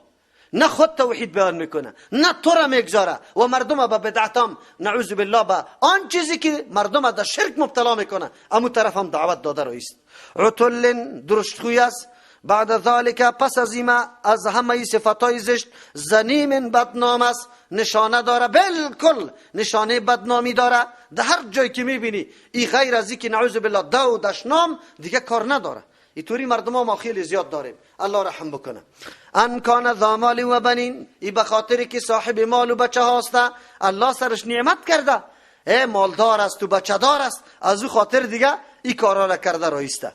نه خود توحید بیان میکنه، نه تو را میگذاره و مردم به بدعتام نعوذ بالله به آن چیزی که مردم در شرک مبتلا میکنه امو طرف هم دعوت داده رایست. عتل، درشتخوی است. بعد ذالک، پس از ایما از همه صفاتای زشت. زنیم، بدنام است. نشانه داره، بالکل نشانه بدنامی داره. در هر جایی که میبینی این غیر از اینکه نعوذ بالله دو دشنام دیگه کار نداره. اینطوری مردم ما خیلی زیاد داریم، الله رحم بکنه. ان کان ذا مال و بنین، ای به خاطری که صاحب مال و بچه هاسته، الله سرش نعمت کرده، مالدار است و بچه دار است، از او خاطر دیگه این کارا را کرده رایسته.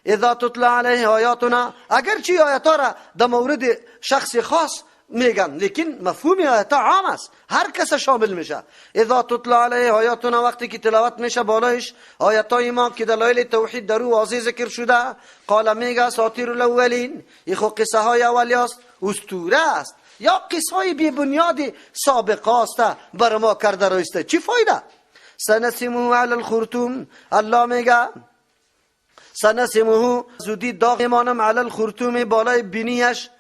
اذا تطلع علیه آیاتنا، اگرچه آیاتا را در مورد شخص خاص میگن لیکن مفهوم آیاتا عام است، هر کس شامل میشه. اذا تطلع علیه آیاتنا، وقتی که تلاوت میشه بالایش آیاتای ما که دلایل توحید در او واضح ذکر شده، قال میگه اساطیر الاولین، این خو قصه های اولی است، اسطوره است یا قصه های بی بنیاد سابقه است بر ما کرده رایسته. چی فایده؟ سنسمه علی الخرطوم، الله میگه سنسمه، زودی داغ میمانم، علی الخرطوم، بالای بینیش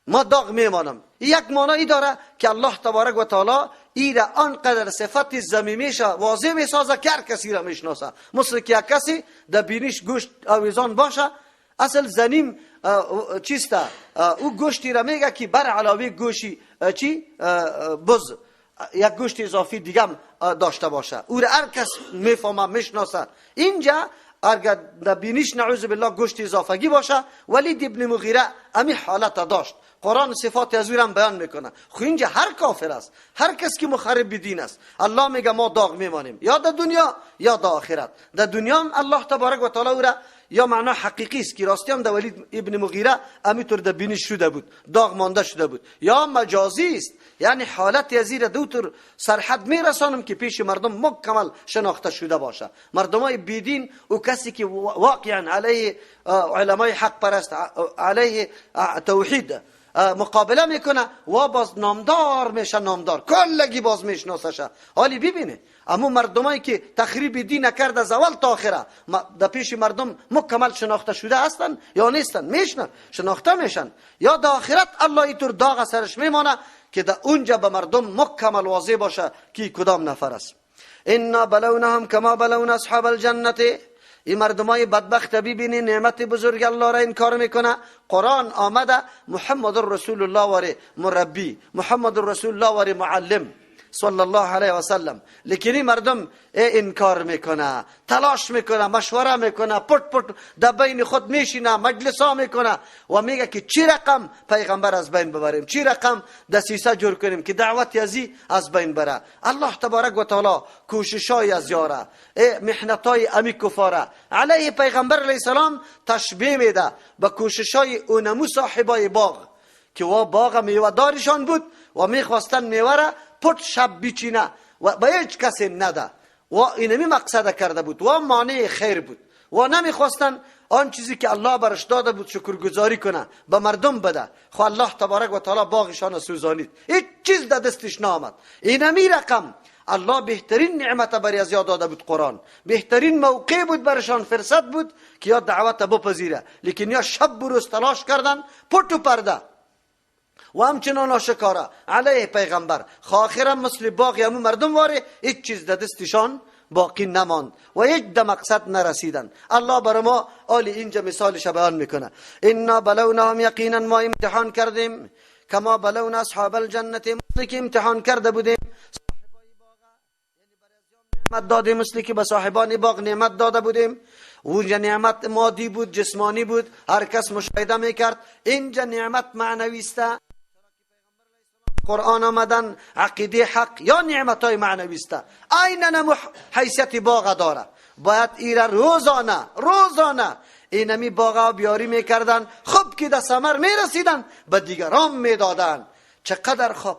ما داغ میمانم. یک معنی داره که الله تبارک و تعالی ایره آنقدر صفت زمیمیش واضح میسازه که هر کسی را میشناسه. مثل که یک کسی در بینیش گوشت آویزان باشه، اصل زنیم چیسته او گوشتی را میگه که بر علاوه گوشی چی بز یک گوشت اضافی دیگه هم داشته باشه، او را هر کس میفهمه میشناسه. اینجا اگر در بینیش نعوذ بالله گوشت اضافگی باشه، ولید ابن مغیره امی حالت داشت. قرآن صفات از او را بیان میکنه. خو اینجا هر کافر است، هر کس که مخرب دین است، الله میگه ما داغ میمانیم، یا در دنیا یا در آخرت. در دنیا هم الله تبارک و تعالی او را یا معنا حقیقی است که راستی هم در ولید ابن مغیره امیطور در بینیش شده بود، داغ مانده شده بود، یا مجازی است، یعنی حالت ازیر دوتر سرحد میرسانم که پیش مردم مکمل شناخته شده باشه. مردمای بیدین و کسی که واقعا علیه علمای حق پرست، علیه توحید مقابله میکنه و باز نامدار میشه، نامدار کلگی باز میشناسشه. حالی ببینه اما مردمایی که تخریب دین کرده از اول تا آخره در پیش مردم مکمل شناخته شده هستن یا نیستن؟ میشنن، شناخته میشن. یا در آخرت الله اینطور داغ سرش میمانه که در اونجا به مردم مکمل واضح باشه که کدام نفر است. انا بلونهم کما بلون اصحاب الجنه، این مردمای بدبخت ببینی نعمت بزرگ الله را انکار میکنه. قرآن آمده محمد رسول الله وره مربی، محمد رسول الله وره معلم صلی الله علیه و سلم، لیکن این مردم انکار میکنه، تلاش میکنه، مشوره میکنه، پٹ در بین خود میشینه، مجلسا میکنه و میگه که چی رقم پیغمبر از بین ببریم، چی رقم دسیسه جور کنیم که دعوت ازی از بین بره. الله تبارک و تعالی کوششای از یاره، محنتای امی کفاره علیه پیغمبر علیه السلام تشبیه میده به کوششای اونمو صاحبای باغ که و باغ میوه دارشان بود و میخواستن میوه را پت شب بیچینه و به هیچ کسی نده و اینمی مقصد کرده بود و مانع خیر بود و نمیخواستن آن چیزی که الله برش داده بود شکرگزاری کنه به مردم بده. خو الله تبارک و تعالی باغشان سوزانید، هیچ چیز در دستش نامد. اینمی رقم الله بهترین نعمت بر از یاد داده بود. قرآن بهترین موقع بود برشان، فرصت بود که یا دعوت بپذیره، لیکن یا شب و روز تلاش کردن پت و پرده و همچنان آشکارا علیه پیغمبر. آخرا مثل باقی همون مردم واره هیچ چیز در دستشان باقی نماند و یک د مقصد نرسیدن. الله برای ما آل اینجا مثالش بیان میکنه. انا بلوناهم، یقینا ما امتحان کردیم، کما بلونا اصحاب الجنت، مثل که امتحان کرده بودیم صاحبای باغ، یعنی برای نعمت دادیم مثل که به صاحبان باغ نعمت داده بودیم. اونجا نعمت مادی بود، جسمانی بود، هر کس مشاهده میکرد. اینجا نعمت معنوی است. قرآن آمدن عقیده حق یا نعمت های معنوی است. عیناً حیثیت باغ داره. باید ایره روزانه اینمی باغ بیاری میکردن. خب که در ثمر میرسیدن به دیگران میدادن. چقدر خوب.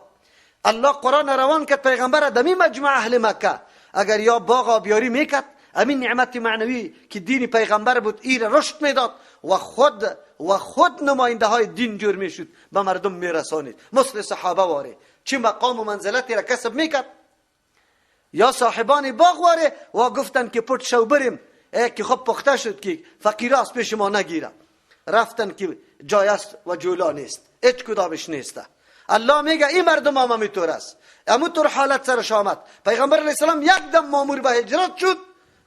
الله قرآن روان کرد پیغمبر دمی مجمع اهل مکه اگر یا باغ بیاری میکرد، همین نعمت معنوی که دین پیغمبر بود ایره رشد میداد و خود نماینده های دین جور میشد، به مردم میرسانید. مثل صحابه واره چه مقام و منزلتی را کسب میکرد. یا صاحبان باغ واره و گفتن که پشت شو بریم که خب پخته شد که فقیره از پیش ما نگیره. رفتن که جای است و جولا نیست، هیچ کدامش نیسته. الله میگه این مردم هم همینطور است. همونطور حالت سرش آمد. پیغمبر علیه السلام یک دم مامور به هجرت شد،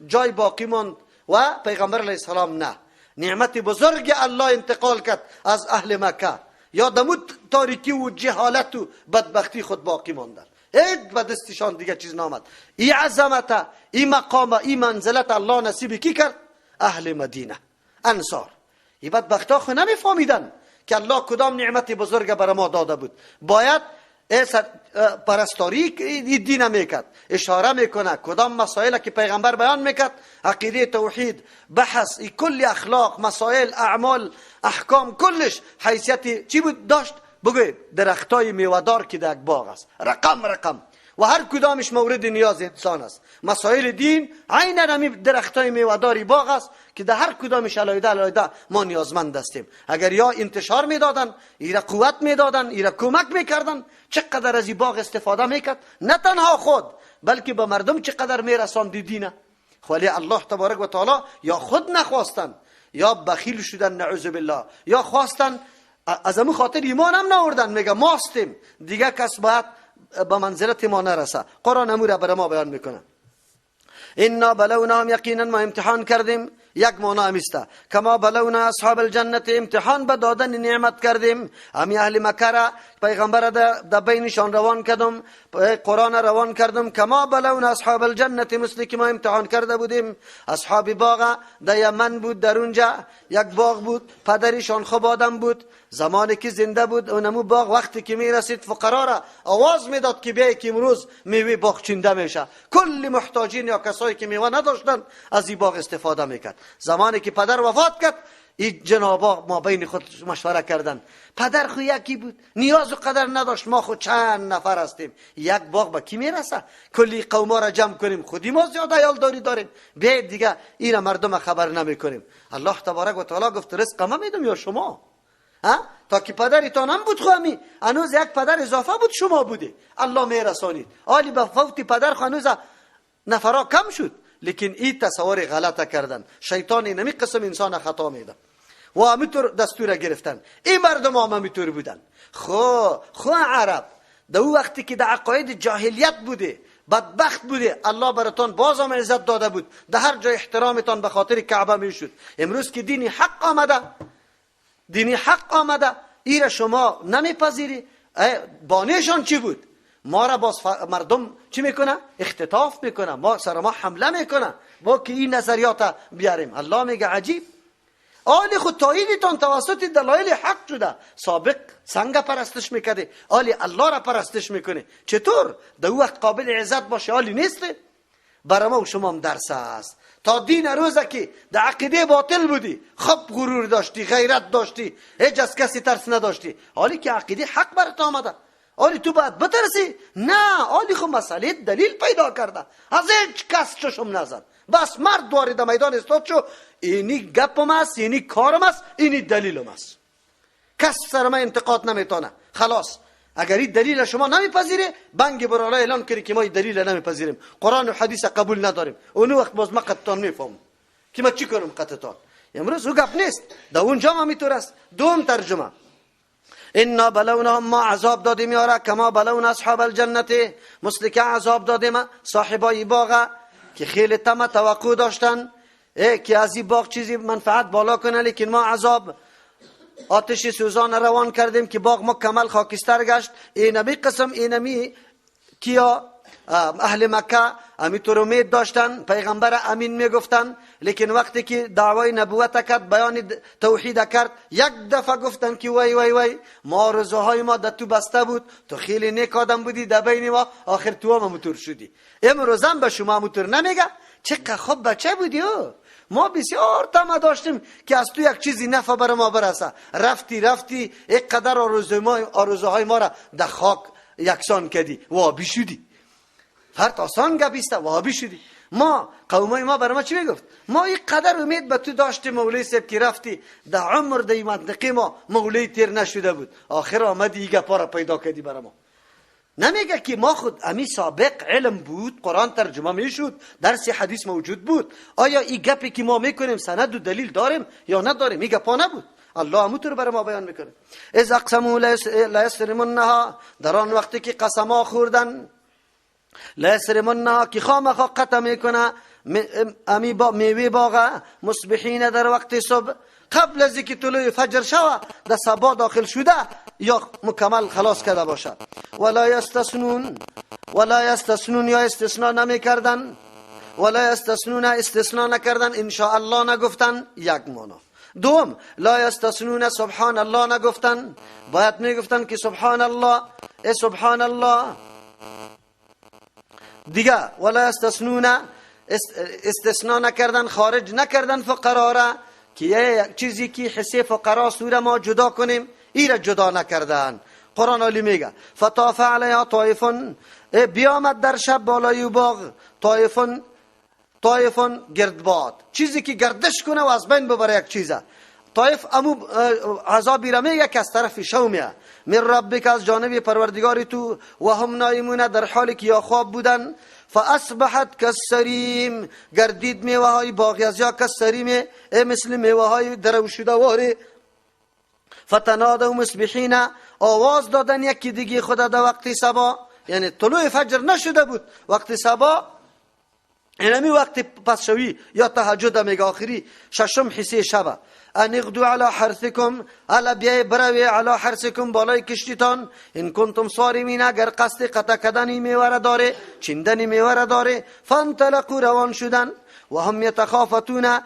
جای باقی ماند و پیغمبر علیه السلام نه. نعمت بزرگ الله انتقال کرد از اهل مکه، یا دمود تاریکی و جهالت و بدبختی خود باقی ماندن. هیچ به دستشان دیگه چیز نامد. این عظمت، این مقام، این منزلت الله نصیب کی کرد؟ اهل مدینه، انصار. این بدبختا خود نمیفهمیدن که الله کدام نعمت بزرگ بر ما داده بود. باید پرستاری دین میکرد، اشاره میکنه کدام مسائل که پیغمبر بیان میکرد، عقیده، توحید، بحث، کل اخلاق، مسائل، اعمال، احکام، کلش حیثیت چی بود داشت؟ بگوید درختای میوه‌دار که در یک باغ است، رقم و هر کدامش مورد نیاز انسان است. مسائل دین عیناً همین درختای میوه‌داری باغ است که در هر کدامش علایده ما نیازمند هستیم. اگر یا انتشار میدادن، ایره قوت میدادن، ایره کمک میکردن، چقدر از این باغ استفاده میکرد. نه تنها خود بلکه به مردم چقدر میرساند دینه. ولی الله تبارک و تعالی یا خود نخواستن یا بخیل شدن، نعوذ بالله، یا خواستن از همون خاطر ایمان هم نآوردن. میگه ما هستیم دیگه کس باید به منزلت ما نرسه. قرآن امور برای ما بیان میکنه. انا بلوناهم، یقینا ما امتحان کردیم. یک معنا همیسته کما بلونا اصحاب الجنت، امتحان به دادن نعمت کردیم امی اهل مکه را. پیغمبر در بینشان روان کردم، قرآن روان کردم. کما بلونا اصحاب الجنت، مثل که ما امتحان کرده بودیم اصحاب باغ. در یمن بود، در اونجا یک باغ بود، پدرشان خوب آدم بود. زمانی که زنده بود اونمو باغ وقتی که میرسید فقرا را آواز میداد که بیایی که امروز میوه باغ چینده میشه. کل محتاجین یا کسایی که میوه نداشتن از این باغ استفاده میکرد. زمانی که پدر وفات کرد این جنابا ما بین خود مشوره کردن، پدر خو یکی بود، نیاز و قدر نداشت، ما خود چند نفر هستیم، یک باغ به کی میرسه؟ کلی قوما را جمع کنیم، خودی ما زیاد عیالداری داریم، بیاید دیگه این مردم خبر نمیکنیم. الله تبارک و تعالی گفت رزق ما میدم یا شما؟ تا که پدرتان هم بود خوامی هنوز یک پدر اضافه بود شما بوده، الله میرسانید. حالی به فوت پدر خو هنوز نفرا کم شد، لیکن این تصور غلطه کردن. شیطان اینمی قسم انسان خطا میده و همینطور دستور گرفتن. این مردم هم همینطور بودن. خو عرب در اون وقتی که در عقاید جاهلیت بوده، بدبخت بوده، الله براتون باز هم عزت داده بود، در هر جای احترامتان به خاطر کعبه میشد. امروز که دینی حق آمده ایره شما نمیپذیری. بانیشان چی بود؟ ما را باز مردم چی میکنه؟ اختطاف میکنه، ما سر ما حمله میکنه، ما که این نظریات بیاریم. الله میگه عجیب، آلی خود تاییدتان توسط دلایل حق شده. سابق سنگ پرستش میکرده، آلی الله را پرستش میکنه. چطور؟ در وقت قابل عزت باشه آلی نیسته؟ برای ما و شما هم درس است. تا دین روزه که در عقیده باطل بودی، خب غرور داشتی، غیرت داشتی، هیچ از کسی ترس نداشتی، حالی که عقیده حق برات آمده، حالی تو باید بترسی؟ نه، حالی خب مسئله دلیل پیدا کرده، از هیچ کس چشم نزن، بس مرد وارد میدان استاد شو، اینی گپم است، اینی کارم است، اینی دلیلم است، کس سر من انتقاد نمیتونه. خلاص اگر این دلیل شما نمیپذیره، بنگ برالا اعلان کنی که ما این دلیل نمیپذیریم، قرآن و حدیث قبول نداریم. اون وقت باز ما قطعتان میفهم که ما چی کنم قطعتان. امروز او گپ نیست، در اونجا هم میتور است. دوم ترجمه انا بلوناهم، ما عذاب دادیم یارا، کما بلونا اصحاب الجنت، مثل که عذاب دادیم صاحبای باغ. که خیلی طمع توقع داشتن که از این باغ چیزی منفعت بالا کنه، لیکن ما عذاب آتش سوزان روان کردیم که باغ مکمل خاکستر گشت. اینمی قسم اینمی کیا اهل مکه همینطور امید داشتن، پیغمبر امین میگفتن، لیکن وقتی که دعوای نبوت کرد، بیان توحید کرد، یک دفعه گفتن که وای وای وای ما رضاهای ما در تو بسته بود، تو خیلی نیک آدم بودی در بین ما، آخر تو هم موتور شدی. امروز هم به شما موتور نمیگه چقدر خوب بچه بودی. ما بسیار طمع داشتیم که از تو یک چیزی نفع بر ما برسه، رفتی یک قدر آرزوهای ما را در خاک یکسان کردی، وابی شدی. فرد آسان گپیسته، وابی شدی. ما قومای ما بر ما چی میگفت؟ ما یک قدر امید به تو داشتیم مولوی صاحب که رفتی در عمر در منطقه ما مولوی تیر نشده بود، آخر آمدی این گپا را پیدا کردی بر ما. نمیگه که ما خود امی سابق علم بود، قرآن ترجمه میشد، درس حدیث موجود بود، آیا این گپی که ما میکنیم سند و دلیل داریم یا نداریم؟ این گپا نبود. الله همونطور برای ما بیان میکنه. از اقسموا لیسرمنها، در آن وقتی که قسما خوردن، لیسرمنها که خامخا قطع میکنه امی میوه باغ، مصبحین در وقت صبح، قبل از اینکه طلوع فجر شوه در صبا داخل شده یا مکمل خلاص کرده باشد. ولا یستثنون یا استثناء نمیکردن، ولا یستثنون استثناء نکردن، ان شاء الله نگفتن، یک معنی. دوم، لا یستثنون سبحان الله نگفتن، باید میگفتن که سبحان الله، سبحان الله. دیگه ولا یستثنون استثناء نکردن، خارج نکردن فقرا را که یک چیزی که حسی فقرا سوره ما جدا کنیم، این را جدا نکردن. قرآن علی میگه فطاف علیها طایفون، بیامد در شب بالای باغ طایفون گردباد، چیزی که گردش کنه و از بین ببره یک چیزه. طایف امو عذابی را میگه که از طرف شومیه، من ربک، از جانب پروردگاری تو، و هم نایمون، در حالی که یا خواب بودن. فاصبحت کالسریم، گردید میوه های باغی از یا کالسریم، مثل میوه های دروشیده واره. فتنادوا مصبحین، آواز دادن یکی دیگه خدا در وقت صبا، یعنی طلوع فجر نشده بود، وقت صبا، اینمی وقت پسشوی یا تهجد میگه، آخری ششم حصه شبه. ان اغدوا علی حرثکم، الا بیای بروی علی حرثکم، بالای کشتیتان، ان کنتم صارمین، اگر قصد قطع کردن میوه را داره، چیندن میوه را داره. فانطلقوا، روان شدن، و هم یتخافتون،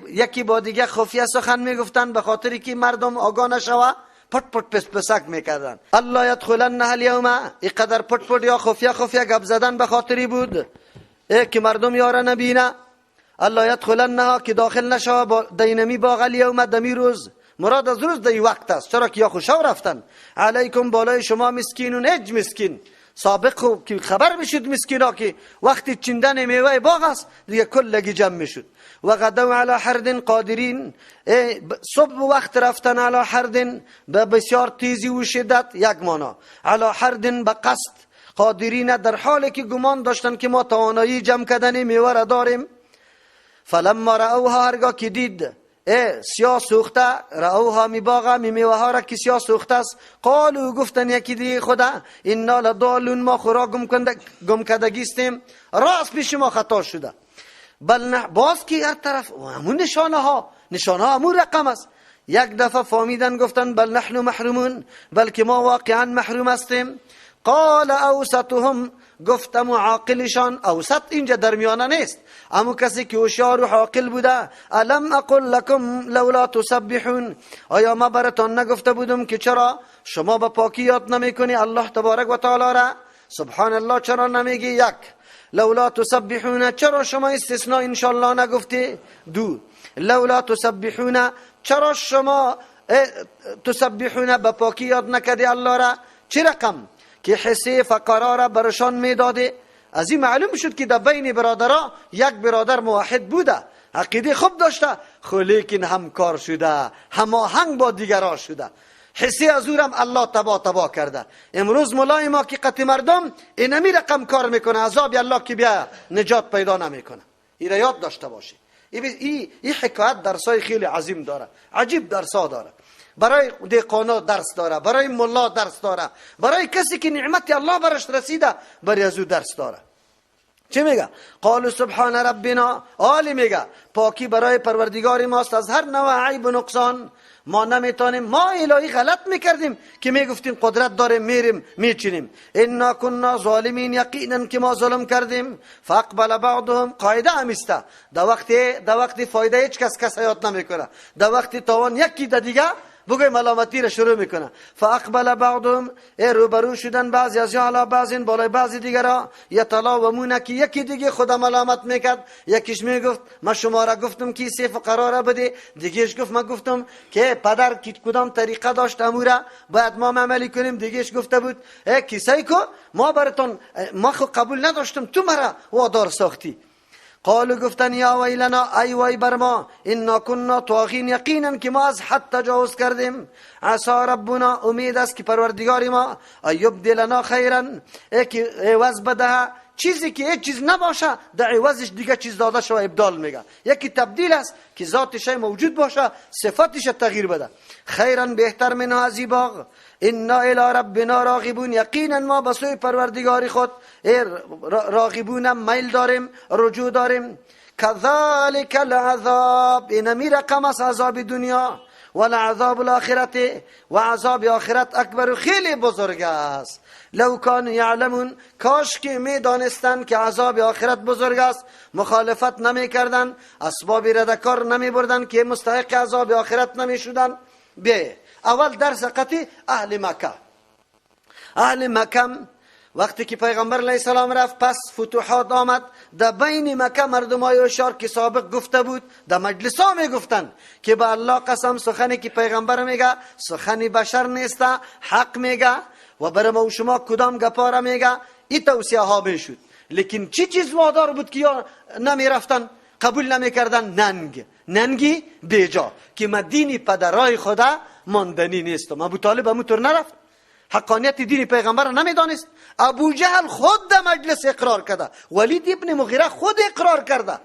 یکی با دیگه خفیه سخن میگفتن، به خاطری که مردم آگاه نشوه، پت پت پسک میکردن. الله یدخلنها اليوم، اینقدر پت پت یا خفیه گپ زدن به خاطری بود که مردم یاره نبینه. الله یدخلنها، که داخل نشوه دینمی باغ، اليوم، دمی روز، مراد از روز دی وقت است، چرا که یا خوشاو رفتن. علیکم، بالای شما، مسکینون، اج مسکین. سابق خوب که خبر میشد مسکینا که وقتی چندن میوه باغ است دیگه کلگی جمع میشد. و غدوا علی حرد قادرین، صبح وقت رفتن علی حرد، به بسیار تیزی و شدت، یک معنی. علی حرد به قصد، قادرین در حالی که گمان داشتن که ما توانایی جمع کردن میوه را داریم. فلما رأوها، هرگاه که دید سیاه سوخته، رأوها، می باغ میوه ها را که سیاه سوخته است، قالو، گفتن یکی دیگه خدا، انا لضالون، ما خورا گم کردگیستیم، راست پیش ما خطا شده. بل باز که هر طرف همون نشانه ها همون رقم است. یک دفعه فهمیدن، گفتن بل نحن محرومون، بلکه ما واقعا محروم هستیم. قال اوسطهم، گفتم عاقلشان، اوسط اینجا درمیانه نیست، اما کسی که هوشیار و عاقل بوده، الم اقل لکم لولا تسبحون، آیا ما براتون نگفته بودم که چرا شما به پاکی یاد نمیکنی الله تبارک و تعالی را؟ سبحان الله چرا نمیگی؟ یک. لولا تسبحون، چرا شما استثناء انشاءالله نگفتی؟ دو. لولا تسبحون، چرا شما تسبحون به پاکی یاد نکردی الله را؟ چه رقم که حسی فقرا را برشان میداده. از این معلوم شد که در بین برادرها یک برادر موحد بوده، عقیده خوب داشته، خو لیکن همکار شده، هماهنگ با دیگران شده، حسی از اورم الله تبا کرده. امروز مولای ما که قطع مردم اینمی رقم کار میکنه، عذاب الله که بیا نجات پیدا نمیکنه. این را یاد داشته باشی. این حکایت درسای خیلی عظیم داره، عجیب درسا داره. برای دیقانا درس داره، برای ملا درس داره، برای کسی که نعمت الله برش رسیده برای از او درس داره. چه میگه؟ قالوا سبحان ربنا، عالی میگه پاکی برای پروردگار ماست از هر نوع عیب و نقصان. ما نمیتونیم، ما الهی غلط میکردیم که میگفتیم قدرت داریم میریم میچینیم. انا كنا ظالمین، یقینا که ما ظلم کردیم. فاقبل بعضهم، قاعده همیسته در وقتی فایده هیچ کس حیات نمیکنه، در وقتی تاوان یکی دیگه بگوی ملامتی را شروع میکنه. فاقبل بعضهم، روبرو شدن بعضی از علی بعض، بالای بعضی دیگر را. یتلاومون، که یکی دیگه خدا ملامت میکرد. یکیش میگفت من شما را گفتم که سیف قراره بده، دیگهش گفت من گفتم که پدر کی کدام طریقه داشت اموره باید ما عملی کنیم. دیگهش گفته بود کیسایی که ما براتون ما خو قبول نداشتم تو مرا وادار ساختی. قالوا، گفتن یا ویلنا، ای وای بر ما، انا كنا طاغین، یقینا که ما از حد تجاوز کردیم. عسى ربنا، امید است که پروردگار ما یبدلنا خیرا، که عوض بده چیزی که هیچ چیز نباشه در عوضش دیگه چیز داده شو ابدال میگه. یکی تبدیل است که ذات شی موجود باشه صفاتش تغییر بده. خیرا، بهتر من هذه باغ. انا الى ربنا راغبون، یقینا ما به سوی پروردگار خود راغبون، میل داریم، رجوع داریم. كذلك العذاب، اینمی رقم از عذاب دنیا. ولعذاب الاخرت، و عذاب آخرت اکبر، خیلی بزرگ است. لو کانوا یعلمون، کاش که می دانستند که عذاب آخرت بزرگ است، مخالفت نمی کردن، اسبابی را کار نمی بردن که مستحق عذاب آخرت نمی شدن. به اول درس قطعی اهل مکه. اهل مکه وقتی که پیغمبر علیه السلام رفت، پس فتوحات آمد. در بین مکه مردمای هوشیار که سابق گفته بود، در مجلس ها می گفتن که به الله قسم سخنی که پیغمبر میگه سخنی بشر نیست، حق میگه و برای ما و شما کدام گپاره میگه. این توصیه ها میشد. لیکن چی چیز وادار بود که یا نمی رفتن، قبول نمی کردن؟ ننگی بیجا که من دین پدرای خدا ماندنی نیستم. ابو طالب همونطور نرفت، حقانیت دین پیغمبر را نمیدانست. ابو جهل خود در مجلس اقرار کرده، ولید ابن مغیره خود اقرار کرده.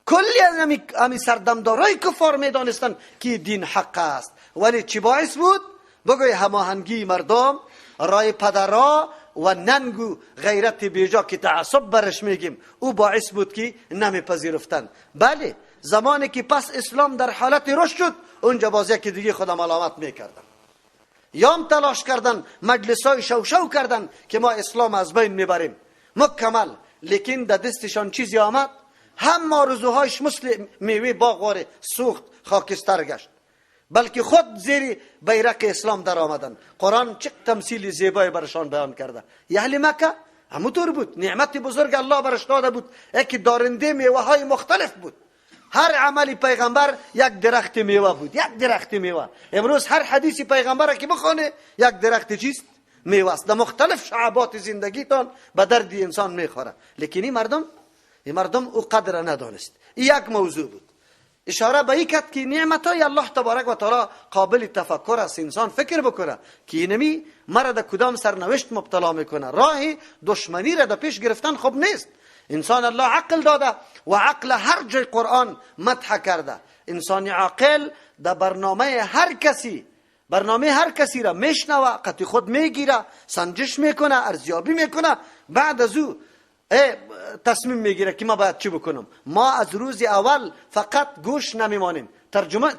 کلی از همی سردمدارای کفار میدانستن که دین حق است. ولی چی باعث بود؟ بگوی هماهنگی مردم، رای پدرها و ننگو غیرت بیجا که تعصب برش میگیم، او باعث بود که نمیپذیرفتن. بله، زمانی که پس اسلام در حالت رشد شد، اونجا باز یکی دیگه خدا ملامت میکردن، یام تلاش کردن، مجلس های شو کردن که ما اسلام از بین میبریم مکمل. لیکن در دستشان چیزی آمد، هم آرزوهایش مثل میوه باغواره سوخت، خاکستر گشت، بلکه خود زیر بیرق اسلام در آمدن. قرآن چه تمثیل زیبایی برشان بیان کرده. اهل مکه همونطور بود، نعمت بزرگ الله برش داده بود، یکی دارنده میوه های مختلف بود. هر عملی پیغمبر یک درخت میوه بود، یک درخت میوه. امروز هر حدیثی پیغمبر که بخونه یک درخت چیست؟ میوه است. در مختلف شعبات زندگیتان به درد انسان میخوره. لیکن این مردم او قدر ندانست. یک موضوع بود. اشاره به این کرد که نعمتهای الله تبارک و تعالی قابل تفکر است. انسان فکر بکنه که اینمی مرا در کدام سرنوشت مبتلا میکنه. راه دشمنی را در پیش گرفتن خوب نیست. انسان الله عقل داده و عقل هر جای قرآن مدح کرده. انسان عاقل در برنامه هر کسی را میشنوه، قطع خود میگیره، سنجش میکنه، ارزیابی میکنه، بعد از او تصمیم میگیره که ما باید چی بکنم. ما از روز اول فقط گوش نمیمانیم.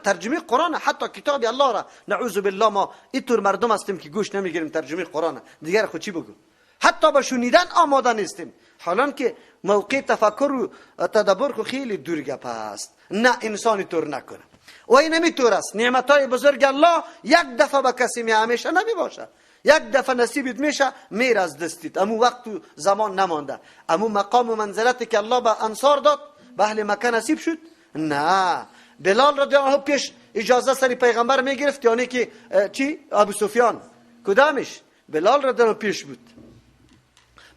ترجمه قرآن، حتی کتاب الله را نعوذ بالله ما اینطور مردم هستیم که گوش نمیگیریم ترجمه قرآن. دیگر خود چی بگو؟ حتی به شنیدن آماده نیستیم، حالان که موقع تفکر و تدبر خو خیلی دور گپ است. نه، انسانی طور نکنه. و این نمیطور است. نعمتهای بزرگ الله یک دفعه به کسی می همیشه نمی باشه. یک دفعه نصیبت میشه میر از دستیت. امو وقت و زمان نمانده. امو مقام و منزلتی که الله به انصار داد به اهل مکه نصیب شد؟ نه. بلال رضی الله عنه پیش اجازه سری پیغمبر میگرفت، یعنی که چی؟ ابو سفیان کدامش؟ بلال رضی الله پیش بود.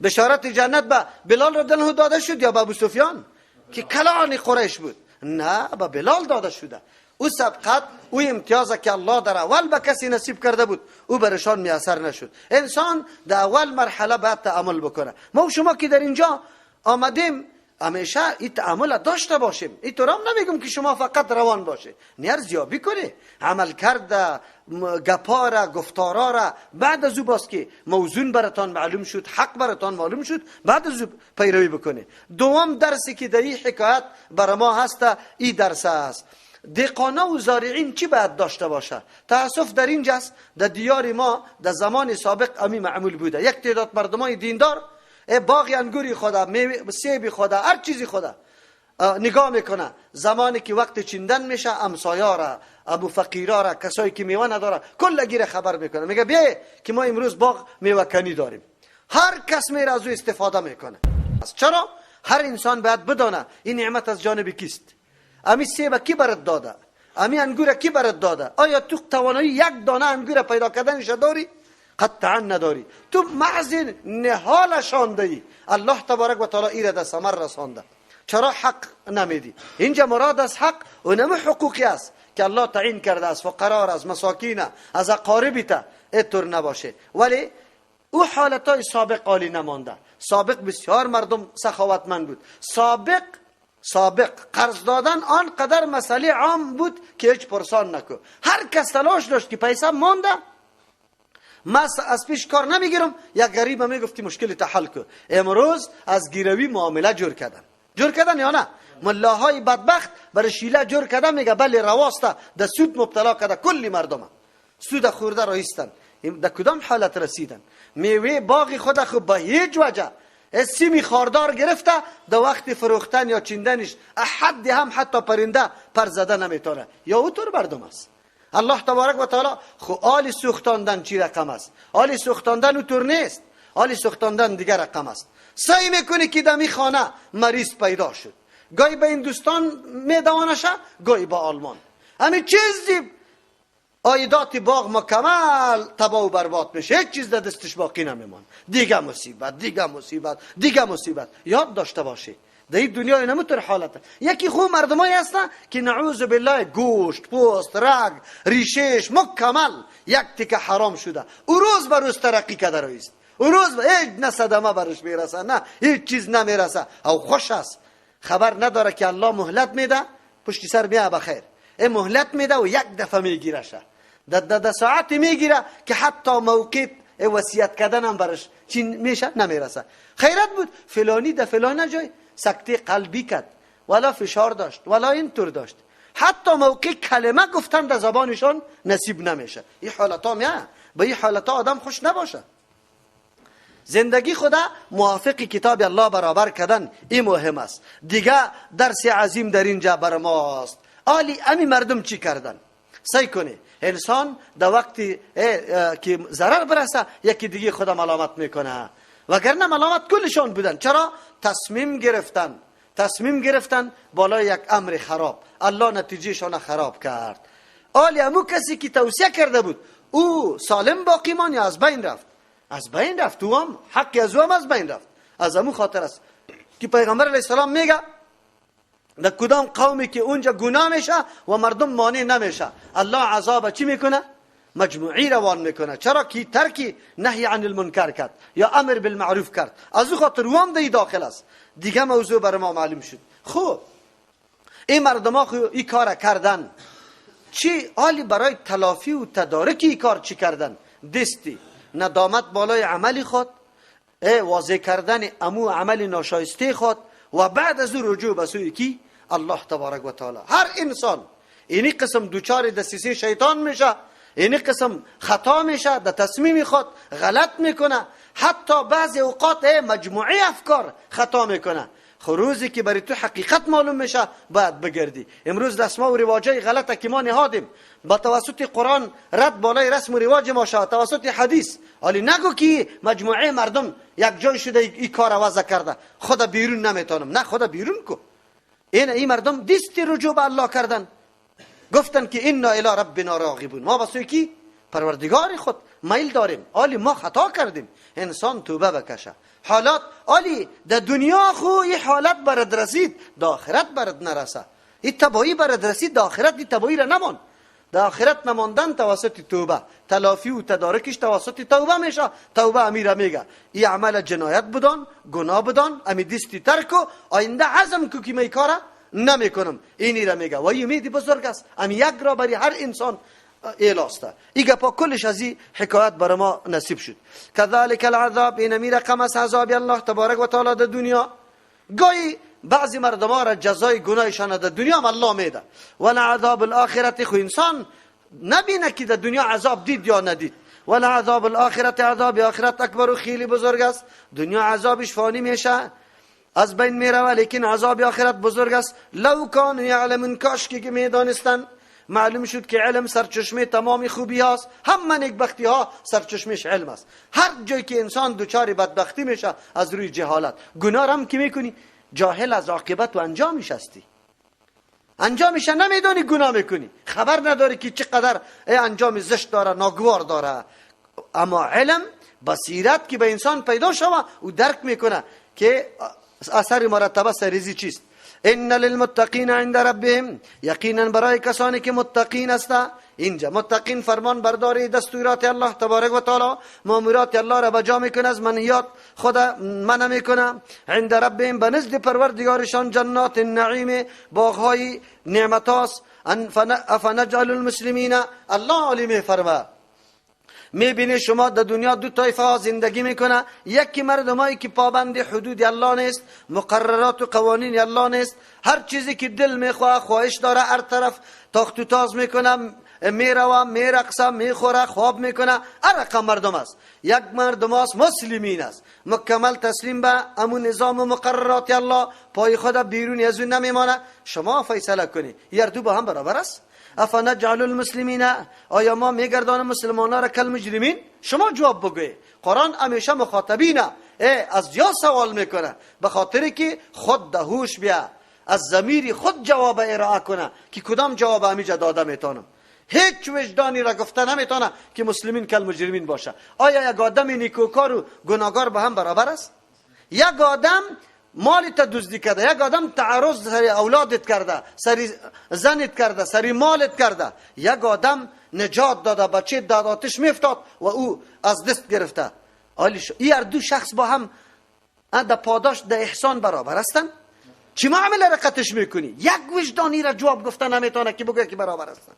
بشارت جنت به بلال رضی الله داده شد یا به ابو سفیان که کلان قریش بود؟ نه، به بلال داده شده. او سبقت، او امتیازه که الله در اول به کسی نصیب کرده بود، او برشان میاثر نشد. انسان در اول مرحله باید تعامل بکنه. ما و شما که در اینجا آمدیم همیشه این تعامل داشته باشیم. این طور هم نمیگم که شما فقط روان باشه، نیارزیابی کنه عمل کرده گپا را گفتارا را. بعد از او باز که موزون براتان معلوم شد، حق براتان معلوم شد، بعد از او پیروی بکنه. دوم درسی که در این حکایت بر ما هست این درس است. دهقانا و زارعین چی باید داشته باشه؟ تاسف در اینجاست در دیار ما در زمان سابق امی معمول بوده. یک تعداد مردمای دیندار باغ انگوری خدا، سیب خدا، هر چیزی خدا نگاه میکنه. زمانی که وقت چیندن میشه امسایا را، ابو فقیرا را، کسایی که میوه نداره کلگی را خبر میکنه. میگه بیا که ما امروز باغ میوه کنی داریم. هر کس میره از او استفاده میکنه. چرا؟ هر انسان باید بدانه این نعمت از جانب کیست. امی سیب کی برات داده؟ امی انگور کی برات داده؟ آیا تو توانایی یک دانه انگور پیدا کردنش داری؟ قطعا نداری. تو محض نهالشان دهی. الله تبارک و تعالی ایره در ثمر رسانده. چرا حق نمیدی؟ اینجا مراد از حق اونم حقوقی است که الله تعیین کرده از فقرا، از مساکین، از اقاربیت. اینطور نباشه. ولی او حالتای سابق عالی نمانده. سابق بسیار مردم سخاوتمند بود. سابق قرض دادن آنقدر مسئله عام بود که هیچ پرسان نکو. هر کس تلاش داشت که پیسه مانده، من از پیش کار نمیگیرم، یک غریب میگفتی مشکل حل کو. امروز از گیروی معامله جور کردن یا نه؟ ملاهای بدبخت برای شیله جور کردن. میگه بله رواسته در سود مبتلا کرده کلی مردم سود خورده رایستن. در کدام حالت رسیدن؟ میوه باغی خود خود به هیچ وجه سیمی خاردار گرفته، در وقت فروختن یا چیندنش احد هم حتی پرنده پر زده نمیتونه. یا اوطور مردم است. الله تبارک و تعالی خو آل سوختاندن چی رقم است؟ آل سوختاندن اوطور نیست. آل سوختاندن دیگر رقم است. سعی میکنی که دمی خانه مریض پیدا شد، گاهی به هندوستان میدوانشه، گاهی به آلمان. همین چیزی عایدات باغ مکمل تباه و برباد میشه، هیچ چیز در دستش باقی نمیمان. دیگه مصیبت. یاد داشته باشه در این دنیا اینمطور حالته. یکی خوب مردمایی هستن که نعوذ بالله گوشت، پوست، رگ، ریشش مکمل یک تیکه حرام شده. او روز به روز ترقی کرده رایست. او روز هیچ نه صدمه برش میرسه، نه هیچ چیز نمیرسه، او خوش است. خبر نداره که الله مهلت میده، پشت سر میاد بخیر. این مهلت میده و یک دفعه میگیرشه. در ساعتی میگیره که حتی موقع وصیت کردن هم برش چی میشه نمیرسه. خیرت بود فلانی در فلان جای سکته قلبی کرد، ولا فشار داشت، ولا اینطور داشت، حتی موقع کلمه گفتن در زبانشان نصیب نمیشه. این حالتا میاد. به این حالتا آدم خوش نباشه. زندگی خدا موافق کتاب الله برابر کردن این مهم است. دیگه درس عظیم در اینجا بر ماست. امی مردم چی کردن؟ سعی کنه انسان در وقتی که ضرر برسه یکی دیگه خدا ملامت میکنه، وگرنه ملامت کلشان بودن. چرا؟ تصمیم گرفتن بالای یک امر خراب. الله نتیجهشان خراب کرد. امو کسی که توصیه کرده بود او سالم باقی مان یا از بین رفت؟ او هم حقی از او هم از بین رفت. از امو خاطر است که پیغمبر علیه السلام میگه در کدام قومی که اونجا گناه میشه و مردم مانع نمیشه، الله عذاب چی میکنه؟ مجموعی روان میکنه. چرا؟ که ترکی نهی عن المنکر کرد یا امر بالمعروف کرد. از او خاطر او هم داخل است. دیگه موضوع برای ما معلوم شد. خب این مردم ها این کار کردن، چی حالی برای تلافی و تدارک این کار چی کردن؟ دستی ندامت بالای عملی خود، واضح کردن امو عمل ناشایسته خود و بعد از او رجوع به سوی کی؟ الله تبارک و تعالی. هر انسان اینی قسم دوچار دسیسه شیطان میشه، اینی قسم خطا میشه، در تصمیم خود غلط میکنه، حتی بعضی اوقات مجموعه افکار خطا میکنه. خروزی که برای تو حقیقت معلوم میشه باید بگردی. امروز رسم و رواجای غلطه که ما نهادیم با توسط قرآن رد بالای رسم و رواج ما شد، توسط حدیث. حالی نگو که مجموعه مردم یک جای شده این کار وضع کرده خدا بیرون نمیتونم. نه، خدا بیرون کو. این مردم دست رجوع به الله کردن، گفتن که انا الی ربنا راغبون. ما واسه کی؟ پروردگار خود میل داریم. ما خطا کردیم. انسان توبه بکشه. حالات در دنیا خو این حالت برد رسید، در آخرت برد نرسه. این تبایی برد رسید، در آخرت این تبایی را نمان. در آخرت نماندن توسط توبه، تلافی و تدارکش توسط توبه میشه. توبه امیر میگه این عمل جنایت بدان، گناه بدان، امی دستی ترکو، آینده عزم کو که می کاره نمیکنم. اینی را میگه و امید بزرگ است. امی یک را برای هر انسان ایلاسته. ایگه پا کلش از این حکایت برای ما نصیب شد. کذالک العذاب، این امی رقم از عذاب الله تبارک و تعالی در دنیا. گاهی بعضی مردم ها را جزای گناهشان در دنیا هم الله میده، ولی عذاب الاخرت خو انسان نبینه که در دنیا عذاب دید یا ندید. ولی عذاب الاخرت، عذاب اخرت اکبر و خیلی بزرگ است. دنیا عذابش فانی میشه، از بین میره، لیکن عذاب آخرت بزرگ است. لو کانوا یعلمون، کاش که میدانستن. معلوم شد که علم سرچشمه تمام خوبی هاست. همه نیکبختی ها سرچشمش علم است. هر جایی که انسان دوچار بدبختی میشه از روی جهالت، گناه هم که میکنی جاهل از عاقبت و انجامش هستی، انجامش نمیدونی گناه میکنی، خبر نداری که چقدر انجام زشت داره، ناگوار داره. اما علم بصیرت که به انسان پیدا شوه و درک میکنه که اثر مرتبه سریزی چیست. ان للمتقین عند ربهم، یقینا برای کسانی که متقین هستند. اینجا متقین فرمان برداری دستورات الله تبارک و تعالی، مامورات الله را بجا میکنه، از منهیات خود منع میکنه. عند ربهم، به نزد پروردگارشان، جنات النعیم، باغهای نعمت هاست. افنجعل المسلمین، الله علی فرما میبینی شما در دنیا دو طایفه ها زندگی میکنه. یکی مردمایی که پابند حدود الله نیست، مقررات و قوانین الله نیست، هر چیزی که دل میخواه خواهش داره هر طرف تاخت و تاز میکنه، میروه، میرقصه، میخوره، خواب میکنه. هر رقم مردم است. یک مردم است مسلمین است، مکمل تسلیم به امون نظام و مقررات الله، پای خود بیرون از اون نمیمانه. شما فیصله کنی هر دو با هم برابر است. افنجعل المسلمین، آیا ما میگردانیم مسلمانان را کل مجرمین؟ شما جواب بگوی. قرآن همیشه مخاطبینه از جا سوال میکنه، به خاطر که خود ده هوش بیا، از ضمیر خود جواب ارائه کنه که کدام جواب همیشه داده میتونم. هیچ وجدانی را گفته نمیتونه که مسلمین کل مجرمین باشه. آیا یک آدم نیکوکار و گناهکار با هم برابر است؟ یک آدم مالت دزدی کرده، یک آدم تعرض سری اولادت کرده، سری زنت کرده، سری مالت کرده، یک آدم نجات داده، بچه داد آتش میفتاد و او از دست گرفته. این هر دو شخص با هم در پاداش در احسان برابر هستن؟ چی معامله را قطعش میکنی؟ یک وجدانی را جواب گفته نمیتونه که بگه که برابر هستن.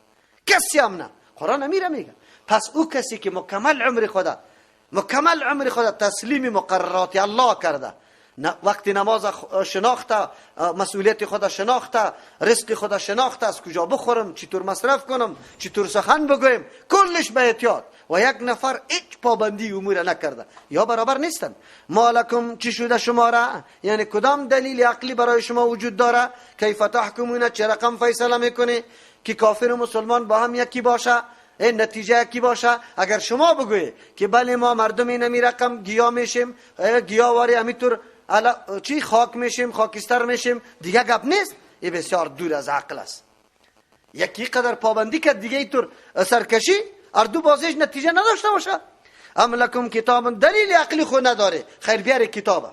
کسی هم نه. قرآن امیره میگه پس او کسی که مکمل عمر خود تسلیم مقررات الله کرده، وقتی نماز شناخته، مسئولیت خود شناخته، رزق خود شناخته، از کجا بخورم، چطور مصرف کنم، چطور سخن بگویم، کلش به احتیاط، و یک نفر هیچ پابندی امور نکرده، یا برابر نیستن. مالکم، چی شده شما را؟ یعنی کدام دلیل عقلی برای شما وجود داره؟ کیف تحکمون، چه رقم فیصله میکنه که کافر و مسلمان با هم یکی باشه، این نتیجه یکی باشه؟ اگر شما بگویی که بله ما مردم نمی رقم گیا میشیم، گیاواری همینطور چی خاک میشیم، خاکستر میشیم، دیگه گپ نیست. این بسیار دور از عقل است. یکی قدر پابندی که دیگه اینطور سرکشی اردو بازیش نتیجه نداشته باشه. ام لکم کتاب، دلیل عقلی خود نداره، خیر بیاره کتابه.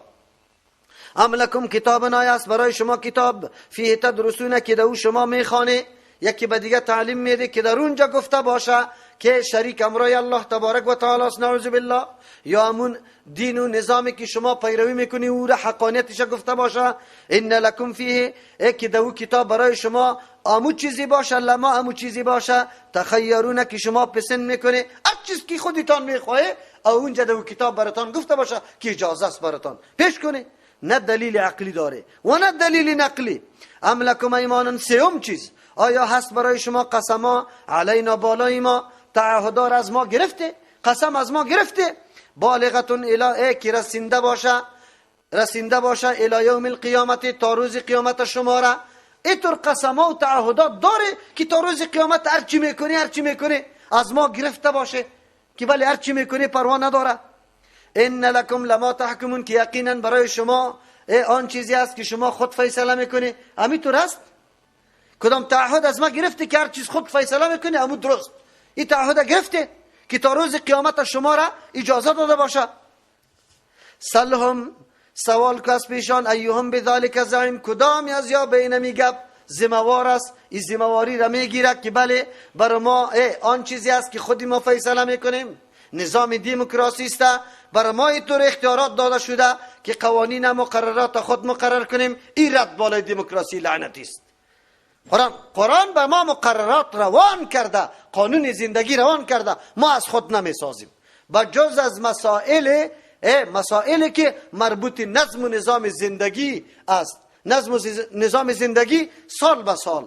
ام لکم کتاب، آیا است برای شما کتاب، فیه تدرسونه که در او شما میخوانه، یکی به دیگه تعلیم میده که در اونجا گفته باشه که شریک امرای الله تبارک و تعالی است، نعوذ بالله، یا همون دین و نظامی که شما پیروی میکنی او را حقانیتش گفته باشه. ان لکم فیه، که در او کتاب برای شما امو چیزی باشه، لما امو چیزی باشه، تخیرونه که شما پسند میکنه، هر چیز که خودتان میخواهی اونجا در او کتاب براتان گفته باشه که اجازه است براتان پیش کنه. نه دلیل عقلی داره و نه دلیل نقلی. ام لکم ایمان، سوم چیز، آیا هست برای شما قسما علینا، بالای ما، تعهدار از ما گرفته، قسم از ما گرفته، بالغتون الی، که رسینده باشه الی یوم القیامت، تا روز قیامت شما را. اینطور قسما و تعهدات داره که تا روز قیامت هر چی میکنه از ما گرفته باشه، که ولی هر چی میکنه پروا نداره. ان لکم لما تحکمون، که یقینا برای شما آن چیزی است که شما خود فیصله میکنه. همینطور است. کدام تعهد از ما گرفته که هر چیز خود فیصله میکنه، همون درست. این تعهد گرفته که تا روز قیامت شما را اجازه داده باشه. سلهم، سوال کس پیشان، ایهم بذالک زعیم، کدامی از یا بینمی گپ ذمه‌وار است. این ذمه‌واری را میگیره که بله بر ما آن چیزی است که خودی ما فیصله میکنیم. نظام دموکراسی است، بر ما اینطور اختیارات داده شده که قوانین مقررات خود مقرر کنیم. این رد بالای دموکراسی لعنتی است. قرآن به ما مقررات روان کرده، قانون زندگی روان کرده، ما از خود نمیسازیم. با جز از مسائلی که مربوط نظم و نظام زندگی است. نظم و نظام زندگی سال به سال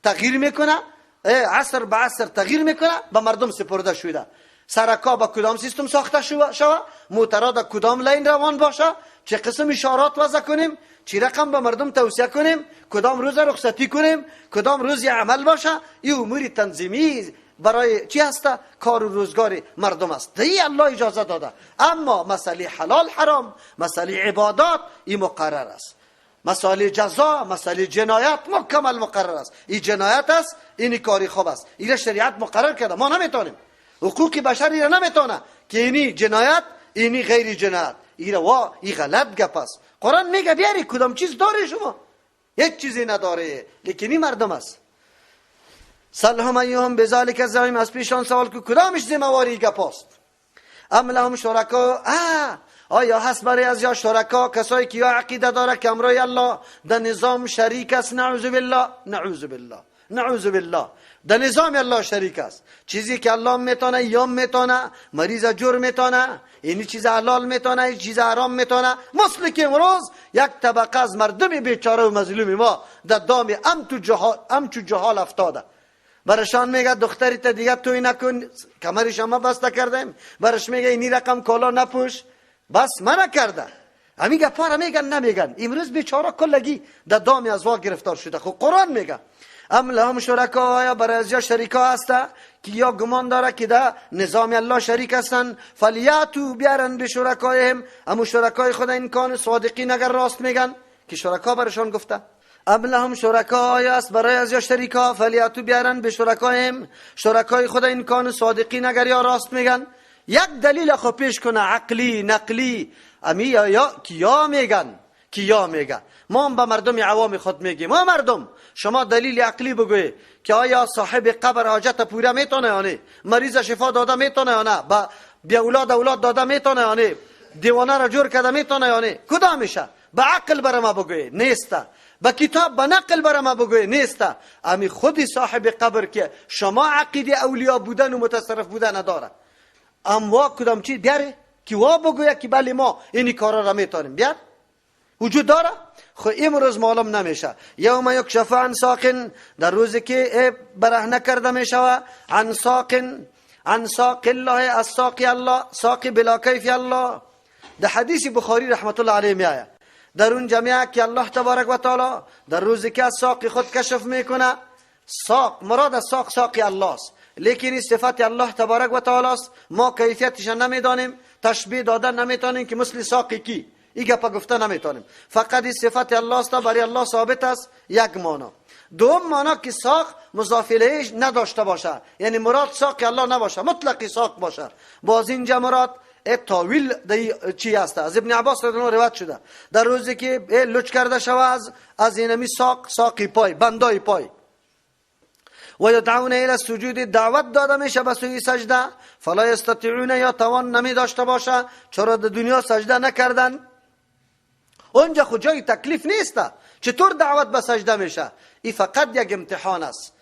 تغییر میکنه، عصر به عصر تغییر میکنه، به مردم سپرده شده. سرکا با کدام سیستم ساخته شوه، موترها در کدام لین روان باشه، چه قسم اشارات وضع کنیم، چی رقم به مردم توصیه کنیم، کدام روز رخصتی کنیم، کدام روز عمل باشه. این امور تنظیمی برای چی هست؟ کار و روزگار مردم است. دی الله اجازه داده. اما مسئله حلال حرام، مسئله عبادات، این مقرر است. مسئله جزا، مسئله جنایت مکمل مقرر است. این جنایت است، این کاری خوب است. این شریعت مقرر کرده. ما نمیتونیم، حقوق بشری را نمیتونه که اینی جنایت، اینی غیر جنایت. این غلط گپ است. قرآن میگه بیاری کدام چیز داره شما؟ یک چیزی نداره، لیکن این مردم است. سلهم ایهم بذالک الزعیم، از پیشان سوال که کدامش ذمه‌واری گپ است. ام لهم شرکا، آیا هست برای از یا شرکا کسایی که یا عقیده داره که امرای الله در نظام شریک است؟ نعوذ بالله، نعوذ بالله، نعوذ بالله. در نظام الله شریک است. چیزی که الله میتونه یا میتونه، مریض جور میتونه، اینی چیز حلال میتونه، این چیز حرام میتونه. مثل که امروز یک طبقه از مردم بیچاره و مظلوم ما در دام امچو جهال افتاده. برشان میگه دختری دیگه توی نکن، کمرش ما بسته کردیم. برش میگه اینی رقم کالا نپوش، بس من کرده. همین گپا میگن نمیگن. امروز بیچاره کلگی در دام ازوا گرفتار شده. خب قرآن میگه ام لهم شرکا، یا برای از یا شریکا هست که یا گمان داره که در نظام الله شریک هستن. فلیاتو بیارن به شرکایهم، امو شرکای خود این کان صادقین اگر راست میگن که شرکا برشان گفته. ام لهم شرکا، یا است برای از یا شریکا، فلیاتو بیارن به شرکایهم، شرکای خود این کان صادقین اگر یا راست میگن. یک دلیل خو پیش کنه، عقلی نقلی، امی یا میگن که یا میگه. ما هم به مردم عوام خود میگیم، ما مردم شما دلیل عقلی بگوی که آیا صاحب قبر حاجت پوره میتونه یا نه، مریض شفا داده میتونه یا نه، به اولاد داده میتونه یا نه، دیوانه را جور کرده میتونه یا نه. کدام میشه؟ به عقل بر ما بگوی نیسته، به کتاب به نقل بر ما بگوی نیسته. امی خودی صاحب قبر که شما عقیده اولیاء بودن و متصرف بودن نداره، اما کدام چی بیاره که وا بگوید که بله ما اینی کارا را میتونیم؟ بیار وجود داره؟ خو امروز معلوم نمیشه. یوم یکشف عن ساق، در روزی که برهنه کرده میشه عن ساق الله، از ساق الله، ساق بلا کیف الله. در حدیث بخاری رحمت الله علیه میآید در اون جمعه که الله تبارک و تعالی در روزی که از ساق خود کشف میکنه، ساق مراد از ساق الله است، لیکن صفت الله تبارک و تعالی است. ما کیفیتش نمیدانیم، تشبیه دادن نمیتونیم که مثل ساقی کی، این گپا گفته نمیتونیم. فقط صفت الله است، برای الله ثابت است. یک معنا. دوم معنا که ساق مضاف الیه نداشته باشه، یعنی مراد ساق الله نباشه، مطلق ساق باشه. باز اینجا مراد تاویل چی است؟ از ابن عباس رضی الله عنه روایت شده در روزی که لچ کرده شود از اینمی ساقی پای، بندای پای. و یدعون الی السجود، دعوت داده میشه به سوی سجده. فلا یستطیعون، یا توان نمی داشته باشه، چرا در دنیا سجده نکردن. اونجا خود جای تکلیف نیسته، چطور دعوت به سجده میشه؟ این فقط یک امتحان است،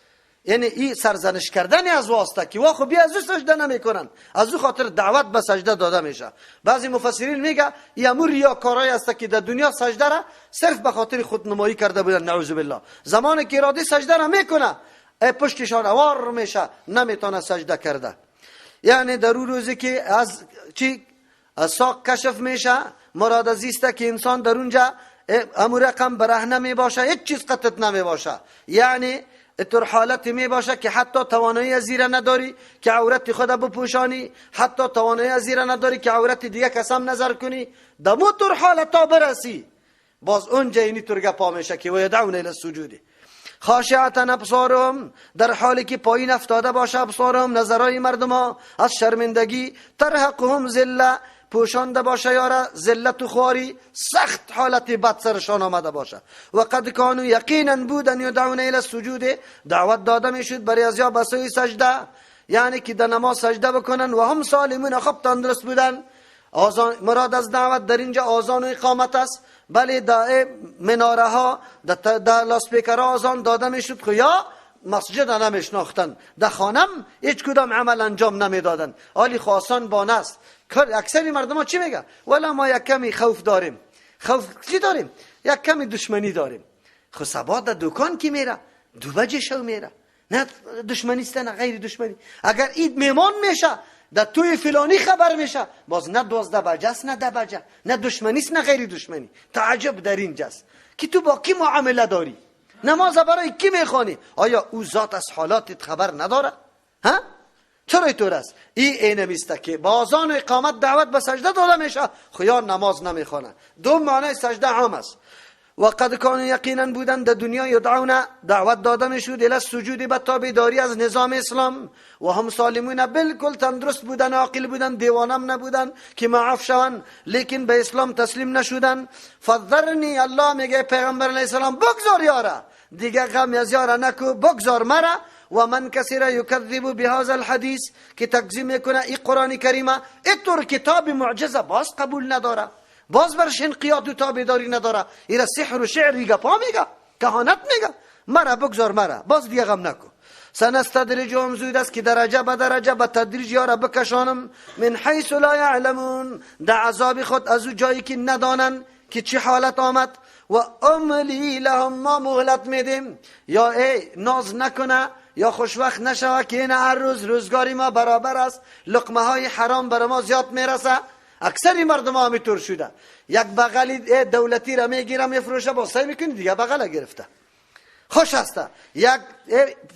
یعنی این سرزنش کردن از واسطه که وا خو بیا از سجده نمیکنن، از او خاطر دعوت به سجده داده میشه. بعضی مفسرین میگه این امر ریاکارایی است که در دنیا سجده را صرف به خاطر خودنمایی کرده بودن، نعوذ بالله. زمانی که اراده سجده را میکنه پشتشان اوار میشه، نمیتونه سجده کرده. یعنی در اون روزی که از ساق کشف میشه، مراد از است که انسان در اونجا امور رقم برهنه می باشه، هیچ چیز قطعت نمی باشه، یعنی طور حالتی می باشه که حتی توانایی از زیر نداری که عورت خود بپوشانی، حتی توانایی از زیر نداری که عورت دیگه کسم نظر کنی. دمو طور حالتا برسی، باز اونجا اینی طور گپا میشه که و یدعون الی السجود. خاشعتا ابصارهم، در حالی که پایین افتاده باشه ابصارهم، نظرهای مردم ها از شرمندگی. ترهقهم ذله، پوشانده باشه یا را ذلت و خواری سخت حالت بد سرشان آمده باشه. و قد کانوا یقینا بودن یدعون الی السجود، دعوت داده میشد برای از یا به سوی سجده، یعنی که در نماز سجده بکنن. و هم سالمون، خب تندرست بودن. آذان مراد از دعوت در اینجا آذان و اقامت است. بله در مناره ها در لاسپیکرها آذان داده میشد خو یا مسجد نمیشناختن، در خانم هیچ کدام عمل انجام نمیدادن. حالی خاصان بانه است. اکثر مردم ها چی میگه؟ ولی ما یک کمی خوف داریم. خوف چی داریم؟ یک کمی دشمنی داریم. خو سبا در دکان کی میره؟ 2 بجه شو میره. نه دشمنی است نه غیر دشمنی. اگر عید میمان میشه در توی فلانی خبر میشه، باز نه 12 بجه است نه 10 بجه، نه دشمنی است نه غیر دشمنی. تعجب در اینجاست که تو با کی معامله داری؟ نماز برای کی میخوانی؟ آیا او ذات از حالاتت خبر نداره؟ ها؟ چرا اینطور است؟ این است که با آذان و اقامت دعوت به سجده داده میشه، خو نماز نمیخونه. دو معنی سجده عام است. و قد کانوا یقینا بودن در دنیا یدعون دعوت داده میشد الی السجود، به تابعداری از نظام اسلام. و هم سالمون، بالکل تندرست بودن، عاقل بودن، دیوانم نبودن که معاف شوند، لیکن به اسلام تسلیم نشدن. فذرنی، الله میگه پیغمبر علیه السلام بگذار یارا، دیگه غم از یارا نکو، بگذار مرا. و من کسی را یکذب بهذا الحدیث، که تکذیب میکنه این قرآن کریمه، اینطور کتاب معجزه باز قبول نداره، باز برش انقیاد و تابعداری نداره، ایرا سحر و شعر گپا میگه، کهانت میگه. مرا بگذار مرا، باز دیگه غم نکو. سنستدرجهم، زود است که درجه به درجه به تدریج یارا بکشانم، من حیث لا یعلمون، در عذاب خود از او جایی که ندانن که چی حالت آمد. و املی لهم، ما مهلت میدیم، یا ای ناز نکنه یا خوشوقت نشوه که این هر روز روزگاری ما برابر است، لقمه های حرام بر ما زیاد میرسه. اکثر مردم ها همینطور شده. یک بغلی دولتی را میگیره میفروشه، با سعی میکنی دیگه بغل گرفته، خوش هسته. یک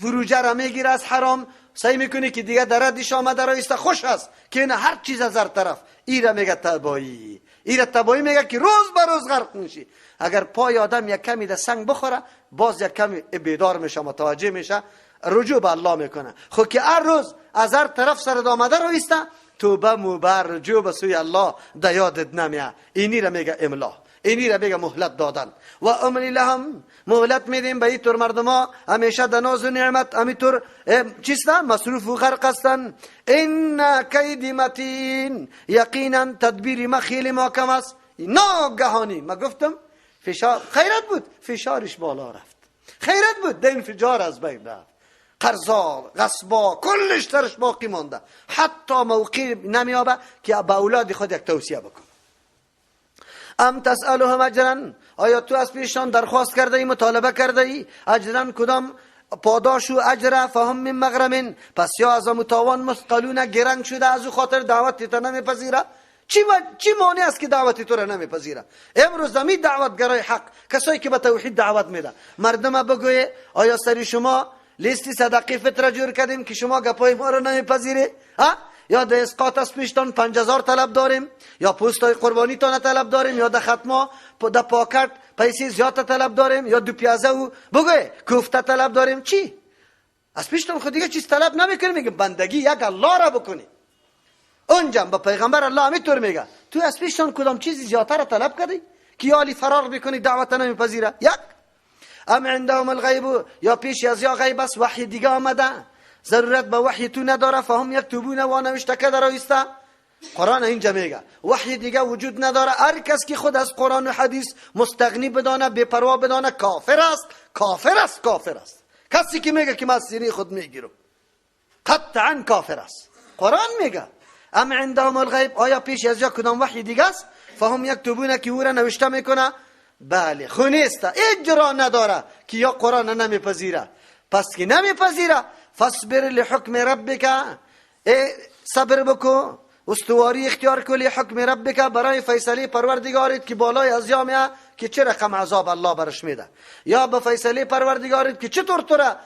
فروجه را میگیره از حرام، سعی میکنی که دیگه در ردش آمده رایسته، خوش هست که این هر چیز از هر طرف. ایره میگه تبایی، ایره تبایی میگه که روز به روز غرق میشی. اگر پای آدم یک کمی در سنگ بخوره، باز یک کمی بیدار میشه، متوجه میشه، رجوع به الله میکنه. خود که هر روز از هر طرف سر آمده رایسته، توبه موبر رجوع به سوی الله در یادت نمیاد. اینی را میگه املا، اینی را میگه مهلت دادن. و املی لهم، مهلت میدیم به این طور مردم ها همیشه در ناز و نعمت همینطور چیستن، مصروف و غرق هستن. این کیدی متین، یقینا تدبیر ما خیلی محکم است. ناگهانی ما گفتم فشار، خیرت بود فشارش بالا رفت، خیرت بود ده انفجار از بین رفت، قرضا غصبا کلش ترش باقی مانده، حتی موقع نمیابه که به اولاد خود یک توصیه بکن. ام تسألهم اجرا، آیا تو از پیششان درخواست کرده ای، مطالبه کرده ای اجرا، کدام پاداش و اجر؟ فهم من مغرم، پس یا از متوان مثقلون، گرنگ شده از او خاطر دعوت تا نمیپذیره. چی معنی است که دعوت تو را نمیپذیره؟ امروز زمین دعوتگرای حق، کسایی که به توحید دعوت میده، مردم بگویه آیا سری شما لیستی صدقه فطره جور کردیم که شما گپای ما را نمیپذیره؟ یا در اسقاط از پیشتان 5000 طلب داریم، یا پوستای قربانی تان طلب داریم، یا در ختما در پاکت پیسی زیاد طلب داریم، یا 2 پیازه و بگویه کوفته طلب داریم. چی؟ از پیشتان خود دیگه چیز طلب نمیکنیم، میگه بندگی یک الله را بکنی. اونجا به پیغمبر الله همینطور میگه تو از پیشتان کدام چیزی زیادتر طلب کردی که یالی فرار بکنی دعوت نمیپذیره؟ یک ام عندهم الغیب، یا پیش از یا غیب است، وحی دیگه آمده، ضرورت به وحی تو نداره. فهم یکتبون، و نوشته که درایسته. قرآن اینجا میگه وحی دیگه وجود نداره. هر کس که خود از قرآن و حدیث مستغنی بدانه، بے پروا بدانه، کافر است، کافر است، کافر است. کسی که میگه که من سینه خود میگیرم قطعا کافر است. قرآن میگه ام عندهم الغیب، آیا پیش از یا کدام وحی دیگه است؟ فهم یکتبون، که او را نوشته میکنه. بله خونیسته، اجرا نداره که یا قرآن نمیپذیره. پس که نمیپذیره، فاصبر لحکم ربک، صبر بکو، استواری اختیار کن، لحکم ربک، برای فیصله پروردگارت که بالای از یامه که چه رقم عذاب الله برش میده، یا به فیصله پروردگارت که چطور تو را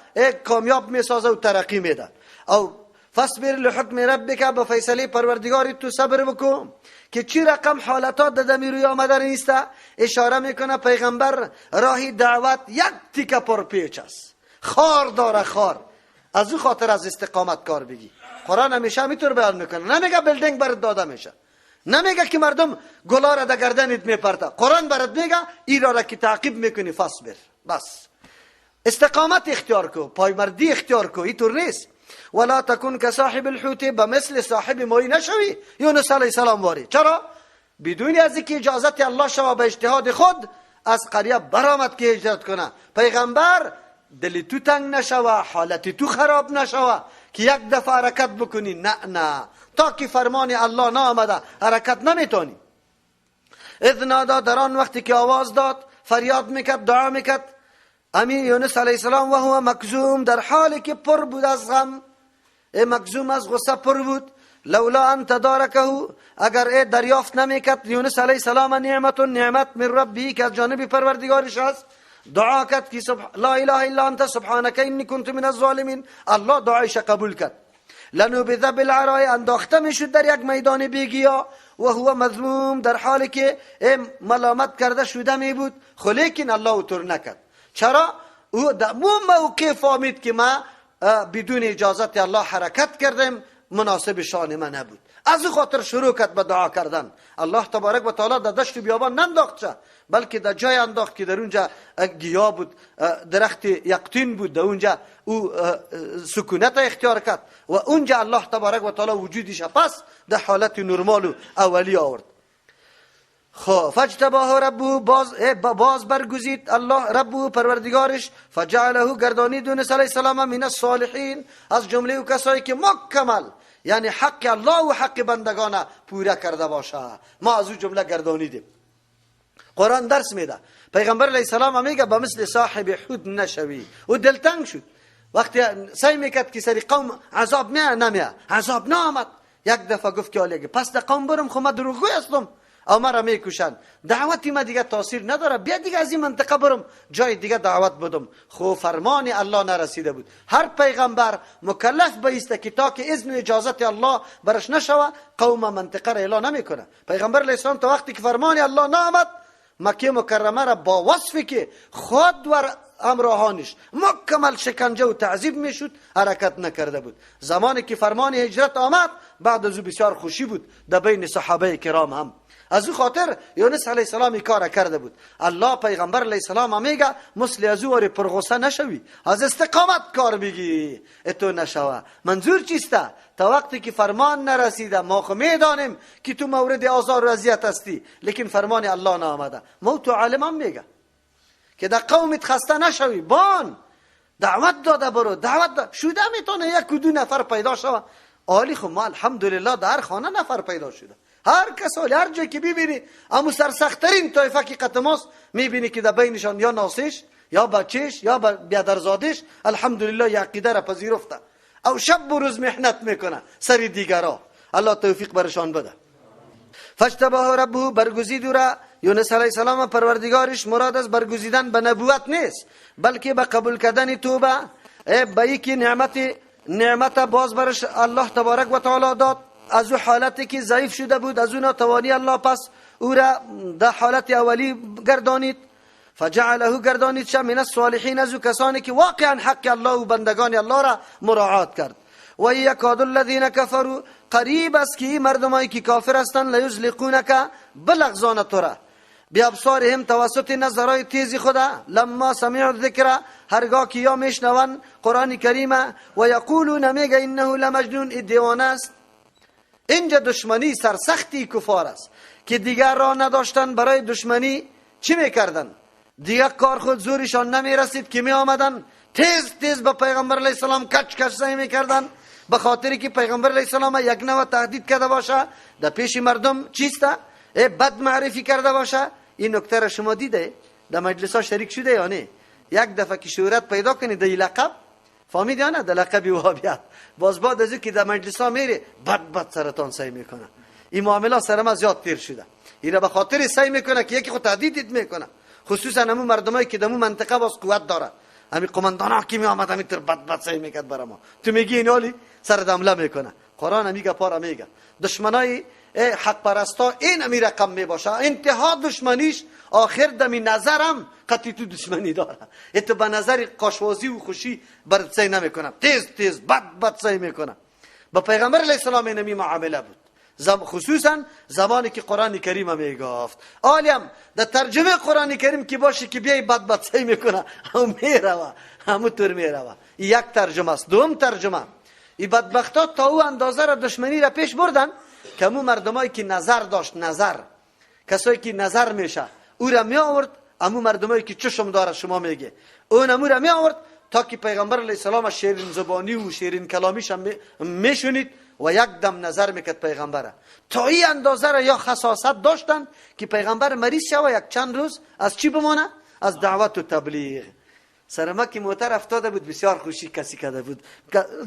کامیاب میسازه و ترقی میده. او فاصبر لحکم ربک، به فیصله پروردگارت تو صبر بکو که چی رقم حالتات دمی روی آمده نیست. اشاره میکنه پیغمبر راهی دعوت یک تیکه پرپیچ است، خار داره، خار. از او خاطر از استقامت کار بگی. قرآن همیشه میتور بیان میکنه، نمیگه بلدنگ برات داده میشه، نمیگه که مردم گلا را در گردنت میپرته. قرآن برات میگه این را که تعقیب میکنی فاصبر، بس استقامت اختیار کو، پایمردی اختیار کو. اینطور نیست. ولا تکن که صاحب الحوت، به مثل صاحب ماهی نشوی یونس علیه السلام واری. چرا؟ بدون از اینکه اجازت الله شوا به اجتهاد خود از قریه برآمد که هجرت کنه. پیغمبر دل تو تنگ نشوه، حالت تو خراب نشوه که یک دفعه حرکت بکنی. نه تا که فرمان الله نامده حرکت نمیتونی. اذ نادا، در آن وقتی که آواز داد، فریاد میکرد، دعا میکرد امیر یونس علیه السلام و هو مکظوم، در حالی که پر بود از غم، مکظوم از غصه پر بود. لولا ان تدارکه، اگر دریافت نمیکرد یونس علیه السلام نعمت من ربی، که از جانب پروردگارش است. دعا کرد که لا اله الا انت سبحانك انی کنت من الظالمین. الله دعایش قبول کرد. لنبذ بالعراء، انداخته میشد در یک میدان بیگیا، و هو مذموم، در حالی که ملامت کرده شده می بود. خو لیکن الله اوتور نکرد. چرا؟ او در موقع فهمید که ما بدون اجازت الله حرکت کردیم، مناسب شان من نبود. از او خاطر شروع کرد به دعا کردن. الله تبارک و تعالی در دشت و بیابان ننداخت، بلکه در جای انداخت که در اونجا گیاه بود، درخت یقطین بود، در اونجا او سکونت اختیار کرد و اونجا الله تبارک و تعالی وجودش پس در حالت نرمال و اولی آورد. خب فاجتباه ربه، باز برگزید الله ربه پروردگارش، فجعله، گردانید یونس علیه السلام من الصالحین، از جمله او کسایی که مکمل یعنی حق الله و حق بندگان پورا کرده باشه، ما از او جمله گردانیدیم. قرآن درس میده. پیغمبر علیه السلام میگه به مثل صاحب حوت نشوی. و دلتنگ شد وقتی سعی میکرد که سری قوم عذاب نمیاد، عذاب نامد. یک دفعه گفت که آلیگه پس در قوم برم، خو من دروغگوی هستم او مرا میکشن، دعوتی ما دیگه تاثیر نداره، بیا دیگه از این منطقه برم جای دیگه دعوت بدم. خو فرمان الله نرسیده بود. هر پیغمبر مکلف بایسته که تا که اذن و اجازت الله برش نشوه قوم منطقه را اعلان نمیکنه. پیغمبر علیه السلام تا وقتی که فرمان الله نامد، مکه مکرمه را با وصفی که خود ور همراهانش مکمل شکنجه و تعذیب میشد حرکت نکرده بود. زمانی که فرمان هجرت آمد، بعد از او بسیار خوشی بود در بین صحابه کرام هم. از او خاطر یونس علیه السلام کار کرده بود. الله پیغمبر علیه السلام میگه مثل از او پرغصه نشوی، از استقامت کار بگی تو نشوه. منظور چیسته؟ تا وقتی که فرمان نرسیده ما خو میدانیم که تو مورد آزار و اذیت هستی، لیکن فرمان الله نآمده. ما تو عالمان میگه که در قومت خسته نشوی، بان دعوت داده برو، دعوت داده شده میتونه یک و دو نفر پیدا شوه. آلی خو ما الحمدلله در خانه نفر پیدا شده. هر کس هر جایی که ببینی امو سرسخترین طایفه که قطماست میبینی که در بینشان یا ناسش یا بچهش یا بیادرزادش الحمدلله یا عقیده را پذیرفته، او شب و روز محنت میکنه سری دیگرها. الله توفیق برشان بده. فاجتباه ربه، برگزید او را یونس علیه السلام پروردگارش. مراد از برگزیدن به نبوت نیست، بلکه به قبول کردن توبه، به یکی نعمت باز برش الله تبارک و تعالی داد. از او حالتی که ضعیف شده بود، از او ناتوانی الله پس او را در حالت اولی گردانید. فجعله، گردانید شد من الصالحین، از او کسانی که واقعا حق الله و بندگان الله را مراعات کرد. و یکاد الذین کفروا، قریب است که مردمایی که کافر هستند لیزلقونک، بلغزان تو را، بابصارهم، توسط نظرهای تیزی خدا، لما سمعوا الذکر، هرگاه که یا میشنوند قرآن کریم، و یقولون، میگه انه لمجنون، دیوانه است. اینجا دشمنی سرسختی کفار است که دیگر راه نداشتن برای دشمنی. چی میکردن؟ دیگر کار خود زورشان نمیرسید که می آمدن تیز تیز به پیغمبر علیه السلام کچ سعی میکردن، به خاطری که پیغمبر علیه السلام یک نوع تهدید کرده باشه، در پیش مردم چیسته بد معرفی کرده باشه. این نکته را شما دیده؟ در مجلس ها شریک شده یا نه؟ یک دفعه که شهرت پیدا کنید در لقب، فهمید یا نه؟ در لقب وهابیت باز بعد از که در مجلس ها میره بد سرطان سعی میکنه. این معامله سر ما زیاد تیر شده. اینا به خاطر سعی میکنه که یکی خود تهدید میکنه، خصوصا همون مردمایی که در اون منطقه باز قوت داره. همین قماندانا که می آمد همین تر بد سعی میکرد برای ما. تو میگی این حالی سر حمله میکنه. قرآن میگه پارا میگه دشمنای حق پرستا این امی رقم میباشه، انتها دشمنیش آخر دمی نظرم قطعی تو دشمنی داره. تو به نظر قاشوازی و خوشی برد سعی نمیکنه، تیز تیز بد سعی میکنه. با پیغمبر علیه السلام اینمی معامله بود. خصوصا زمانی که قرآن کریم میگفت. عالم در ترجمه قرآن کریم که باشه که بیای بدبدسایی میکنه هم میروه، همونطور میروه. یک ترجمه است. دوم ترجمه، این بدبختا تا او اندازه را دشمنی را پیش بردن که همون مردمایی که نظر داشت، نظر کسایی که نظر میشه او را می آورد، همون مردمایی که چشم داره شما میگه اون همون را می آورد تا که پیغمبر علیه السلام شیرین زبانی و شیرین کلامیش هم میشنید و یک دم نظر میکرد پیغمبر. تا این اندازه را یا خصاصت داشتن که پیغمبر مریض شوه یک چند روز از چی بمانه؟ از دعوت و تبلیغ. سر ما که موتر افتاده بود بسیار خوشی کسی کرده بود،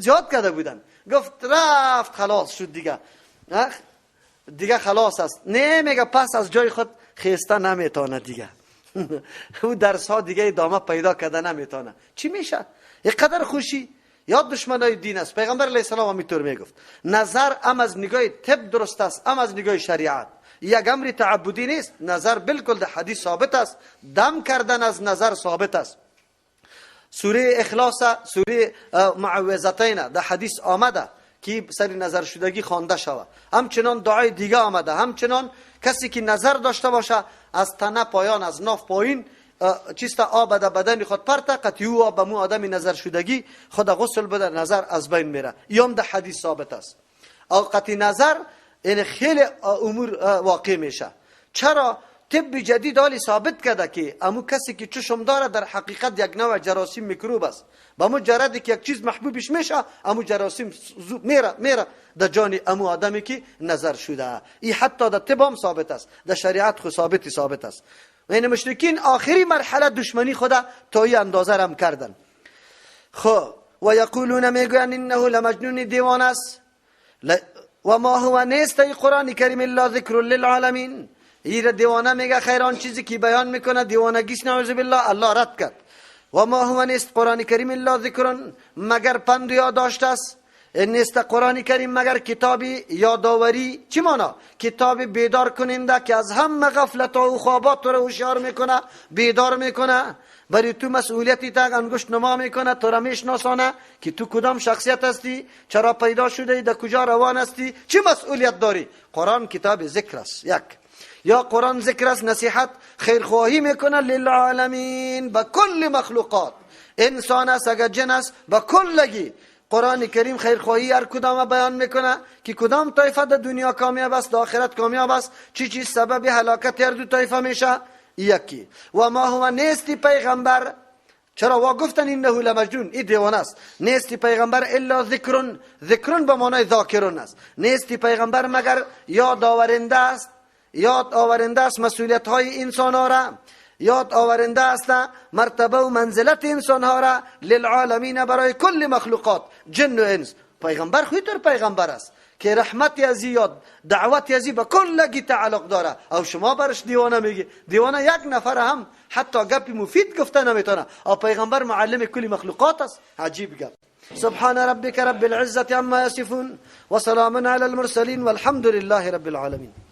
زیاد کرده بودن، گفت رفت خلاص شد دیگه خلاص است. نه میگه پس از جای خود خیسته نمیتونه دیگه او درس ها دیگه ادامه پیدا کرده نمیتونه. چی میشه؟ یک قدر خوشی یا دشمنای دین است. پیغمبر علیه السلام همینطور میگفت نظر ام از نگاه طب درست است، ام از نگاه شریعت. یک امر تعبدی نیست. نظر بالکل در حدیث ثابت است. دم کردن از نظر ثابت است. سوره اخلاص، سوره معوذتین در حدیث آمده که سر نظر شدگی خوانده شود. همچنان دعای دیگه آمده. همچنان کسی که نظر داشته باشه از تنه پایان، از ناف پایین چیستا آب در بدن خود پرته، قطعی او آب مو آدم نظر شدگی خود غسل بده، نظر از بین میره. یوم در حدیث ثابت است. قطعی نظر این خیلی امور واقع میشه. چرا؟ طب جدید حالی ثابت کرده که امو کسی که چشم داره در حقیقت یک نوع جراثیم میکروب است. با مجردی که یک چیز محبوبش میشه امو جراثیم میره در جان امو آدمی که نظر شده. این حتی در طب هم ثابت است، در شریعت خود ثابت است. این مشرکین آخری مرحله دشمنی خدا تا این اندازه رم کردن. خب و یقولون میگوین انه لمجنون، دیوان است. و ما هو نیست ای قرآن کریم الا ذکر للعالمین. این دیوانه میگه خیران چیزی که بیان میکنه دیوانگیش، نعوذ بالله. الله رد کرد. و ما هو نیست قرآن کریم الا ذکر، مگر پند و یادداشت است. نیست قرآن کریم مگر کتابی یادآوری. چی مانا؟ کتاب بیدار کننده که از همه غفلت و خوابات تو رو هوشیار میکنه، بیدار میکنه، برای تو مسئولیتی تا انگشت نما میکنه، تو را میشناسانه که تو کدام شخصیت هستی، چرا پیدا شده، در کجا روان هستی، چی مسئولیت داری. قرآن کتاب ذکر است. یک یا قرآن ذکر است، نصیحت خیرخواهی میکنه للعالمین، با کل مخلوقات، انسان است اگر جن است، با کلگی. قرآن کریم خیرخواهی هر کدام بیان میکنه که کدام طایفه در دنیا کامیاب است، در آخرت کامیاب است، چی چیز سبب هلاکت هر دو طایفه میشه. یکی و ما هو نیستی پیغمبر. چرا وا گفتن انه لمجنون، این دیوانه است. نیستی پیغمبر الا ذکرون، ذکرون به معنای ذاکرون است. نیستی پیغمبر مگر یاد آورنده است، یاد آورنده است مسئولیت های انسان ها را، یاد آورنده است مرتبه و منزلت انسان ها را، للعالمین، برای کل مخلوقات جن و انس. پیغمبر خودتر پیغمبر است که رحمتی ازی یاد دعوتی ازی به کلگی تعلق داره. او شما برش دیوانه میگی. دیوانه یک نفر هم حتی گپی مفید گفته نمیتونه، او پیغمبر معلم کل مخلوقات است. عجیب گپ. سبحان ربك رب العزة عما يصفون وسلام على المرسلين والحمد لله رب العالمين.